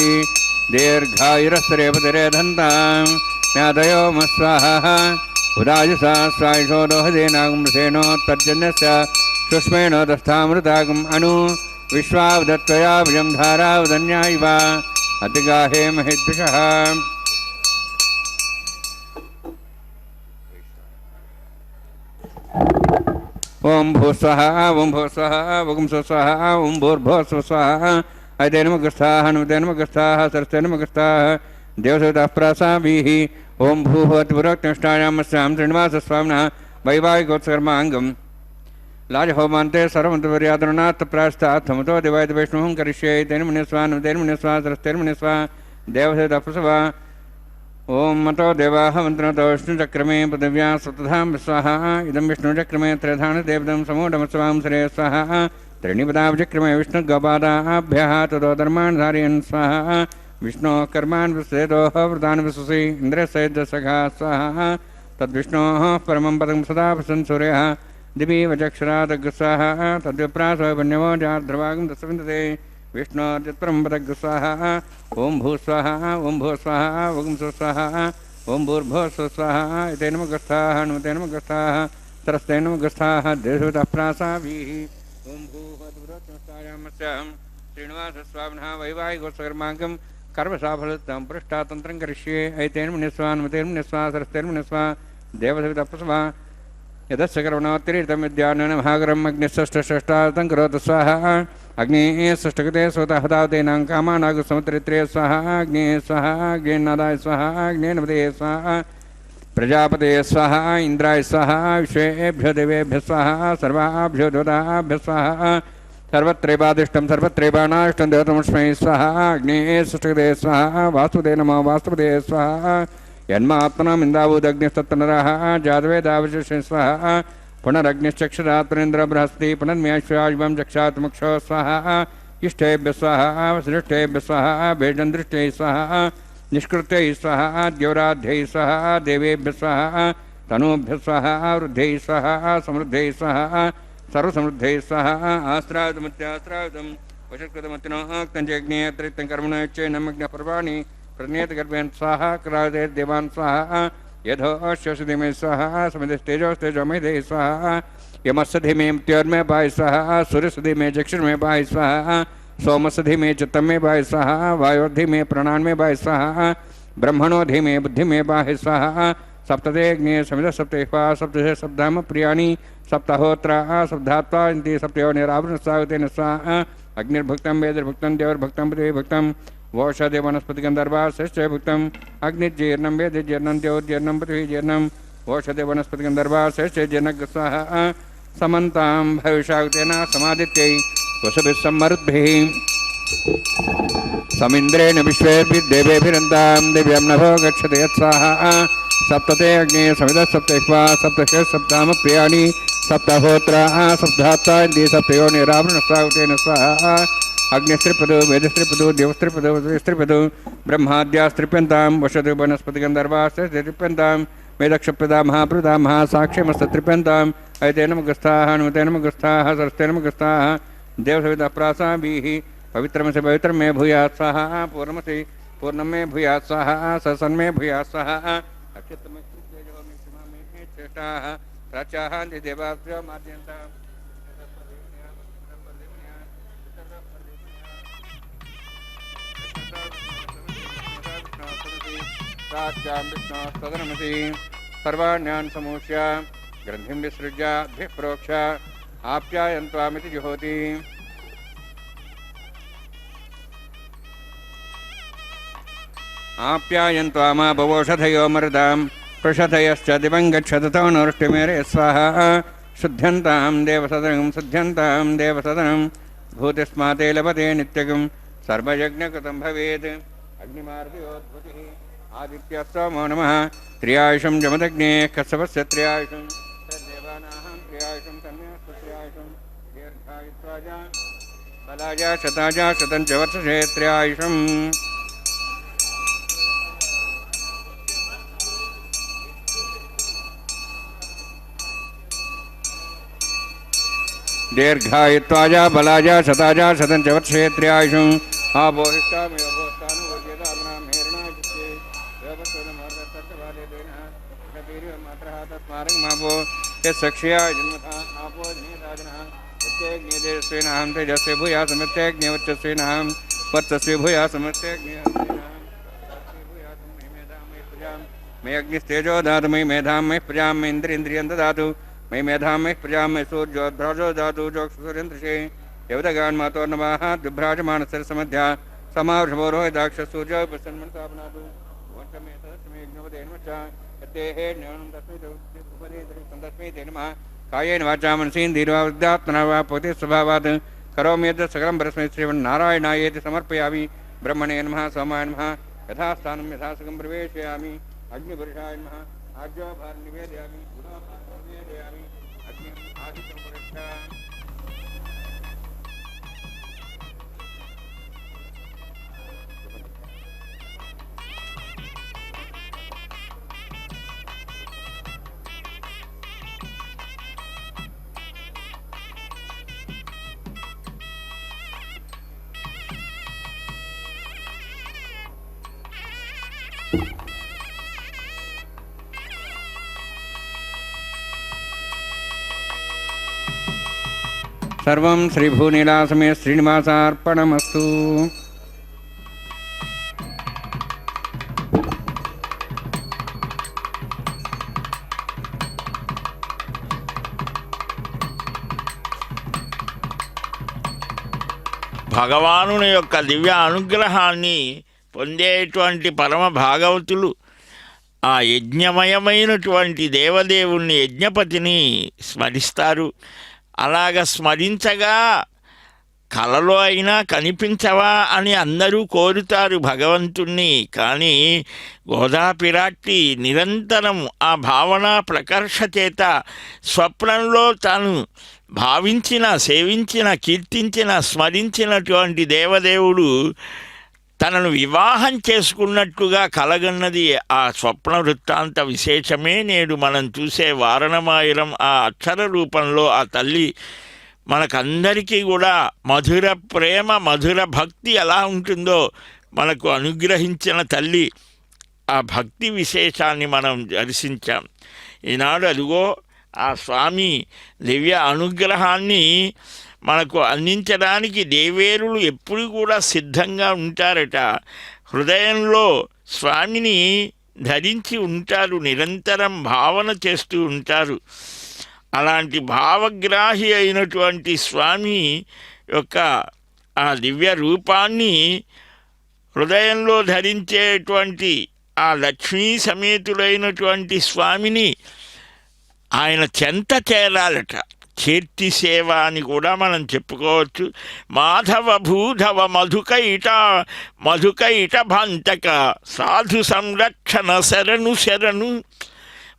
దీర్ఘాయురస్తరేపతిరేదంతాం జ్ఞాతయో మస్వాహ ఉదాజసా స్వాయుషో రోహిదేనాగమృషేణోత్తర్జన్యస్య సుష్మేణోదస్థామృతాగం అను విశ్వావదత్వయా భుజం ధారావధన్యాయివ అతిగాహే మహేద్విషः ఓం భూస్వః ఓం భూస్వః ఓం స్వస్వః ఓం భూర్భువస్వః అయితేన ముఖస్థాః అనుతేన ముఖస్థాః సరస్తేన ముఖస్థాః దేవసవిదః ప్రాసాభిః ఓం భూహోతి పురోక్తిష్టాయామస్యాం శ్రీనివాసస్వామినः వైవాహికోత్సకర్మాంగం लाजहोमान्ते सर्वमन्त्रपर्यादरणात् प्रायश्चात् थमतो दिवायत वैष्णवं करिष्ये तेन मुनिस्वा नमतेन मुनिस्वा सरस्तेन मुनिस्वा देवसेतप्रसवा ओम मतो देवाः मन्त्रतो विष्णुचक्रमे पृथिव्या सप्तधां स्वाहा इदं विष्णुचक्रमे त्रयधान देवदं समूढमस्वां श्रे स्वाहा त्रीणिपदावचक्रमे विष्णुगोपादाभ्यः ततो धर्मान् धारयन् स्वाहा विष्णोः कर्मान् विश्वेतोः व्रतान् विश्वसि इन्द्रस्यैद्यसखा स्वाहा तद्विष्णोः परमं पदं सदा प्रसन् सूर्यः दिवि वचक्षरादग्रस्वाहा तद्विप्रासवन्यवो जार्ध्रवागं तस्मिन्दते विष्णोर्यत्परं पदग्रस्वाहा ओं भूस्वाहा ओं भूस्वाहा ओं सुस्वाहा ओं भूर्भुवस्वाहा इते नमगस्थाः नमते नमगस्थाः सरस्ते नमगस्थाः देशुतः प्रासाभिः ओं भूर्भुवस्वायामस्यां श्रीनिवासस्वामिनः वैवाहिकोत्सकर्माकं कर्मसाफलतं पृष्ठातन्त्रं करिष्ये ऐतेन मुनिस्वा नमतेन मुनिस्वा सरस्तेन मुनिस्वा देवसवितः प्रसवा यदस्य कर्मणोत्तरीतं विद्यानेन महागरम् अग्निष्ठष्टातं करोतु स्वाहा अग्निः षष्ठकृते स्वतः हतावतेनां कामानागसमुद्रित्रे स्वाहा अग्निः स्वाहा अग्नेनादाय स्वाहा अग्नेनपते स्वाहा प्रजापते स्वाहा इन्द्राय स्वाहा विश्वेभ्यो देवेभ्यः स्वाहा सर्वाभ्यो देवताभ्यः स्वाहा सर्वत्रैवादिष्टं सर्वत्रैवानाष्टं देवतमस्मै स्वाहा अग्निः षष्ठकृते स्वाहा वास्तुते नमो वास्तुपते स्वाहा यन्मात्मनामिन्दावूदग्निस्तत्तनरः जातवेदावशिष्य स्वाहा पुनरग्निश्चक्षुरात्मनेन्द्र बृहस्पति पुनर्म्याश्वायुवं चक्षात्मुक्षो स्वाहा इष्टेभ्य स्वाहा श्रेष्ठेभ्य स्वाहा भेषन्दृष्टै स्वाहा निष्कृत्यै स्वाहा द्यौराध्यै स्वाहा देवेभ्य स्वाहा तनूभ्य स्वाहा वृद्ध्यै स्वाहा समृद्ध्यै स्वाहा सर्वसमृद्ध्यै स्वाहा आस्त्रायुधमत्यास्त्रायुधं वशत्कृतमतिनोक्तञ्चग्नेयत्रिक्तं कर्मणोच्चैनमग्नपर्वाणि प्रज्ञेतगर्भेन स्वाहा क्रादे देवान् स्वाहा यथोश्वसधिमे स्वाहा समितिस्तेजोस्तेजोमेधे स्वाहा यमस्सधिमे मृत्योर्मे पाय स्वाहा सूर्यसधिमे चक्षुर्मे पाय स्वाहा सोमसधिमे चित्तमे पाय स्वाहा वायोर्धिमे प्राणान्मे पाय स्वाहा ब्रह्मणोधिमे बुद्धिमे पाय स्वाहा सप्तते अग्ने समित सप्तेष्वा सप्तशे सप्ताम प्रियाणि सप्ताहोत्रा सप्तात्वा इति सप्तयो निरावृणस्वागतेन स्वाहा अग्निर्भुक्तं वेदर्भुक्तं देवर्भुक्तं पृथिवीभुक्तं वोषधे वनस्पतिगन्धर्वा श्रेष्ठे भुक्तम् अग्निजीर्णं वेदजीर्णं द्योजीर्णं पृथ्वीजीर्णं वोषधे वनस्पतिगन्धर्वा श्रेष्ठे जीर्णग् स्वाहा समन्तां भविष्यावतेन समादित्यै वसुभिः सम्मरुद्भिः समिन्द्रेण विश्वेभिर्देवेभिरन्तां दिव्यं नभो गच्छति यत्स्वाहा सप्तते अग्ने समितः सप्तेष्वा सप्तशे सप्ताम प्रियाणि सप्तहोत्राः सप्तात्ता इति सप्तयो निरावृणस्वागतेन स्वाहा अग्निस्त्रिपदो वेदस्त्रिपदो देवस्त्रिपदो वसुस्त्रिपदो ब्रह्माद्यास्त्रिप्यन्तां वसतु वनस्पतिगन्धर्वास्त्रिप्यन्तां वेदक्षप्रदा महाप्रदा महासाक्ष्यमस्तत्रिप्यन्ताम् ऐतेन मुगस्थाः नुतेन मुगस्थाः सरस्तेन मुगस्थाः देवसवितः प्रासाभिः पवित्रमसि पवित्रं मे भूयात् स्वाहा पूर्णमसि पूर्णं मे भूयात् स्वाहा ससन्मे भूयात् स्वाहा अक्षतमे तेजो मे सीमा मे चेष्टाः प्राच्याः देवाभ्यो माद्यन्ताम् विष्णोस्तदनमसि सर्वाण्यान् समूष्य ग्रन्थिं विसृज्य अद्भिः प्रोक्ष आप्यायन्त्वामिति जुहोति आप्यायन्त्वामा भवोषधयो मरुदां प्रषधयश्च दिवं गच्छततो नोष्टिमेरे स्वाहा शुद्ध्यन्तां देवसदनं भूतिस्माते लभते नित्यगं सर्वयज्ञकृतं भवेत् अग्निमार्गयोद्भुतिः आदित्यस्तमो नमः त्रियायुषं जमदग्ने कश्यपस्य त्रियायुषं तद्देवानां त्रियायुषं तन्मेऽस्तु त्रियायुषं दीर्घायुत्वाजा बलाजा शताजा शतं च वर्षे त्रियायुषम् दीर्घायुत्वाजा बलाजा शताजा शतं च वर्षे त्रियायुषम् आबोहिष्टामयो भोस्तानुभोज्यताम्नां हेरणाचित्ते देवस्वनमर्दत्तवादेन वीर्यमात्रः तस्मारं मापो यस्सक्ष्या जन्मथा आपो जनेताजनः यत्यग्नेदेशस्वेनाहं तेजस्वे भूया समत्यग्नेवच्चस्वेनाहं वर्चस्वे भूया समत्यग्नेभूयासं मे अग्निस्तेजो दातु मयि मेधां मयि प्रजां मे इन्द्रियं ददातु मयि मेधां मयि प्रजां मे सूर्योद्भ्राजो दातु जोक्षसूर्यन्दृशे यवदगान् मातोर्नवाः दुभ्राजमानसरसमध्या समावृषभोरोहिताक्षसूर्यो प्रसन्मनसापनातु वंशमे तदस्मै यज्ञपदेन वच्च यत्तेः ज्ञानं तस्मै तस्मै ते नमः కాయేన వాచా మనసేంద్రియైర్వా బుద్ధ్యాత్మనా వా పోతే స్వభావాత్ కరోమి యత్ సకలం పరస్మై శ్రీమన్నారాయణాయేతి సమర్పయామి. బ్రహ్మణే నమః సోమాయ నమః యథాస్థానం యథాసుఖం ప్రవేశయామి. అగ్నిపురుషాయ నమః ఆజ్యోభారం నివేదయామి. గుణోభారం నివేదయామి. అగ్నిం ఆదిత్యం పురుషా. సర్వం శ్రీభూనీలాసమే శ్రీనివాసార్పణమస్తు. భగవానుని యొక్క దివ్య అనుగ్రహాన్ని పొందేటువంటి పరమ భాగవతులు ఆ యజ్ఞమయమైనటువంటి దేవదేవుణ్ణి యజ్ఞపతిని స్మరిస్తారు. అలాగ స్మరించగా కలలో అయినా కనిపించవా అని అందరూ కోరుతారు భగవంతుణ్ణి. కానీ గోదాపిరాట్టి నిరంతరం ఆ భావన ప్రకర్ష చేత స్వప్నంలో తాను భావించిన, సేవించిన, కీర్తించిన, స్మరించినటువంటి దేవదేవుడు తనను వివాహం చేసుకున్నట్టుగా కలగన్నది ఆ స్వప్న వృత్తాంత విశేషమే నేడు మనం చూసే వారణమాయిరం. ఆ అక్షర రూపంలో ఆ తల్లి మనకందరికీ కూడా మధుర ప్రేమ, మధుర భక్తి ఎలా ఉంటుందో మనకు అనుగ్రహించిన తల్లి. ఆ భక్తి విశేషాన్ని మనం దర్శించాం. ఈనాడు అదిగో ఆ స్వామి దివ్య అనుగ్రహాన్ని మనకు అందించడానికి దేవేరులు ఎప్పుడు కూడా సిద్ధంగా ఉంటారట. హృదయంలో స్వామిని ధరించి ఉంటారు, నిరంతరం భావన చేస్తూ ఉంటారు. అలాంటి భావగ్రాహి అయినటువంటి స్వామి యొక్క ఆ దివ్య రూపాన్ని హృదయంలో ధరించేటువంటి ఆ లక్ష్మీ సమేతుడైనటువంటి స్వామిని ఆయన చెంత చేరాలట. కీర్తి సేవ అని కూడా మనం చెప్పుకోవచ్చు. మాధవ భూధవ మధుకైట భాంతక సాధు సంరక్షణ శరణు శరణు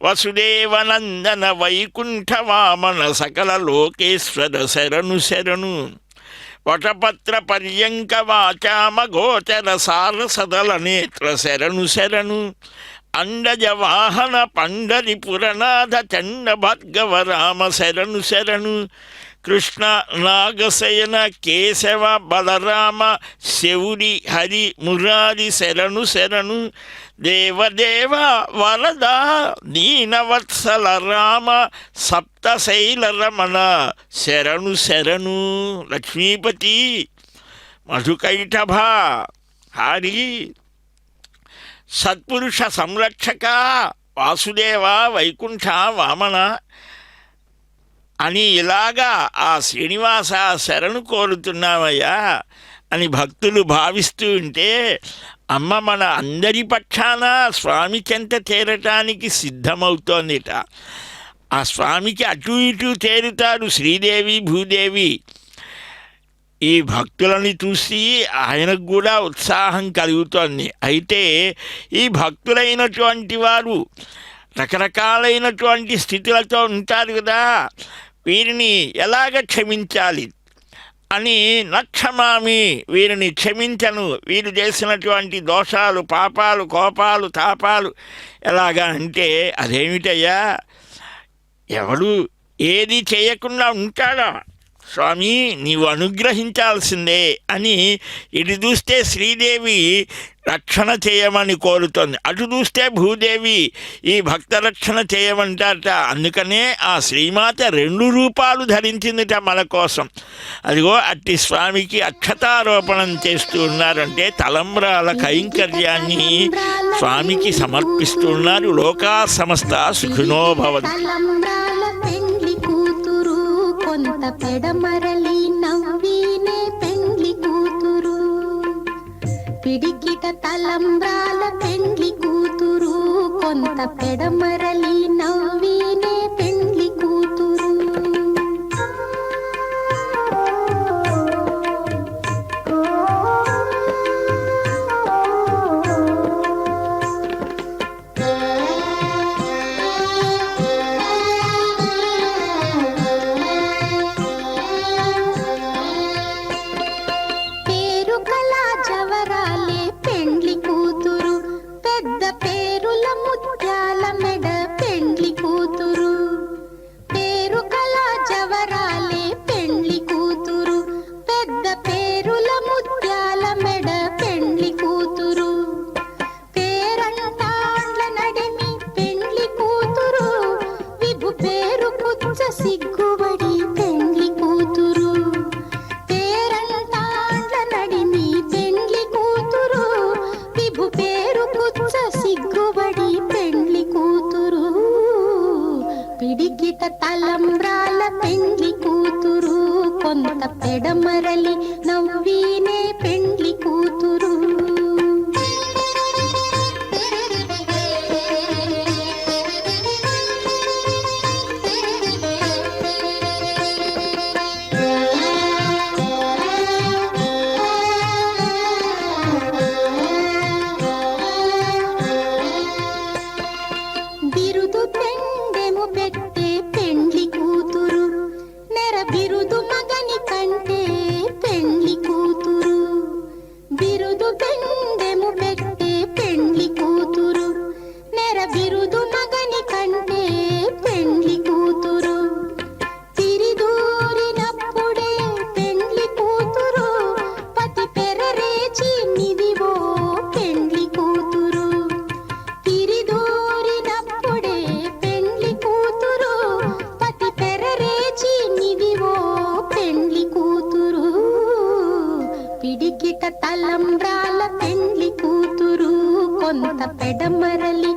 వసుదేవనందన వైకుంఠ వామన సకల లోకేశ్వర శరణు శరణు వటపత్ర పర్యంక వాచామ గోచర సార సదల నేత్ర శరణు శరణు అండజ వాహన పండరిపురనాథ చండ భార్గవ రామ శరణు శరణు కృష్ణ నాగశయన కేశవ బలరామ శౌరి హరి మురారి శరణు శరణు దేవదేవ వరద దీనవత్సల రామ సప్తశైల రమణ శరణు శరణు లక్ష్మీపతి మధుకైటభ హరి సత్పురుష సంరక్షక వాసుదేవ వైకుంఠ వామన అని ఇలాగా ఆ శ్రీనివాస శరణు కోరుతున్నామయ్యా అని భక్తులు భావిస్తూ ఉంటే అమ్మ మన అందరి పక్షాన స్వామి చెంత చేరటానికి సిద్ధమవుతోందిట. ఆ స్వామికి అటు ఇటు చేరుతారు శ్రీదేవి భూదేవి. ఈ భక్తులని చూసి ఆయనకు కూడా ఉత్సాహం కలుగుతోంది. అయితే ఈ భక్తులైనటువంటి వారు రకరకాలైనటువంటి స్థితులతో ఉంటారు కదా, వీరిని ఎలాగ క్షమించాలి అని నక్షమామి, వీరిని క్షమించను, వీరు చేసినటువంటి దోషాలు, పాపాలు, కోపాలు, తాపాలు ఎలాగా అంటే అదేమిటయ్యా, ఎవడు ఏది చేయకుండా ఉంటాడా స్వామి, నీవు అనుగ్రహించాల్సిందే అని ఇటు చూస్తే శ్రీదేవి రక్షణ చేయమని కోరుతోంది, అటు చూస్తే భూదేవి ఈ భక్త రక్షణ చేయమంటారట. అందుకనే ఆ శ్రీమాత 2 రూపాలు ధరించిందిట మన కోసం. అదిగో అట్టి స్వామికి అక్షతారోపణం చేస్తూ ఉన్నారంటే తలంబ్రాల కైంకర్యాన్ని స్వామికి సమర్పిస్తూ ఉన్నారు. లోకా సమస్త సుఖినో భవంతు. కొంత పెడమరలి నవ్వినే పెండ్లి కూతురు, పిడికిట తలంబ్రాల పెండ్లి కూతురు, కొంత పెడమరలి నవ్వినే పెండ్లి కూతురు. పెడమరలి నవ్వీనే పెండ్లి కూతురు. బిరుదు పెండెము పెట్టే పెండ్లి కూతురు, నెర బిరుదు మగని కంటే పెండ్లి కూతురు. బిరుదు పెండెము పెట్టే పెండ్లి కూతురు, నెర బిరుదు మగని కంటే పెండ్లి కూతురు. తిరిదూరినప్పుడే పెండ్లి కూతురు, పతి పెరరేచి నిదివో పెండ్లి కూతురు. తిరిదూరినప్పుడే పెండ్లి కూతురు, పతి పెరరేచి నిదివో పెండ్లి కూతురు. పిడికిట తలంబ్రాల పెండ్లి కూతురు, కొంత పెడమరలి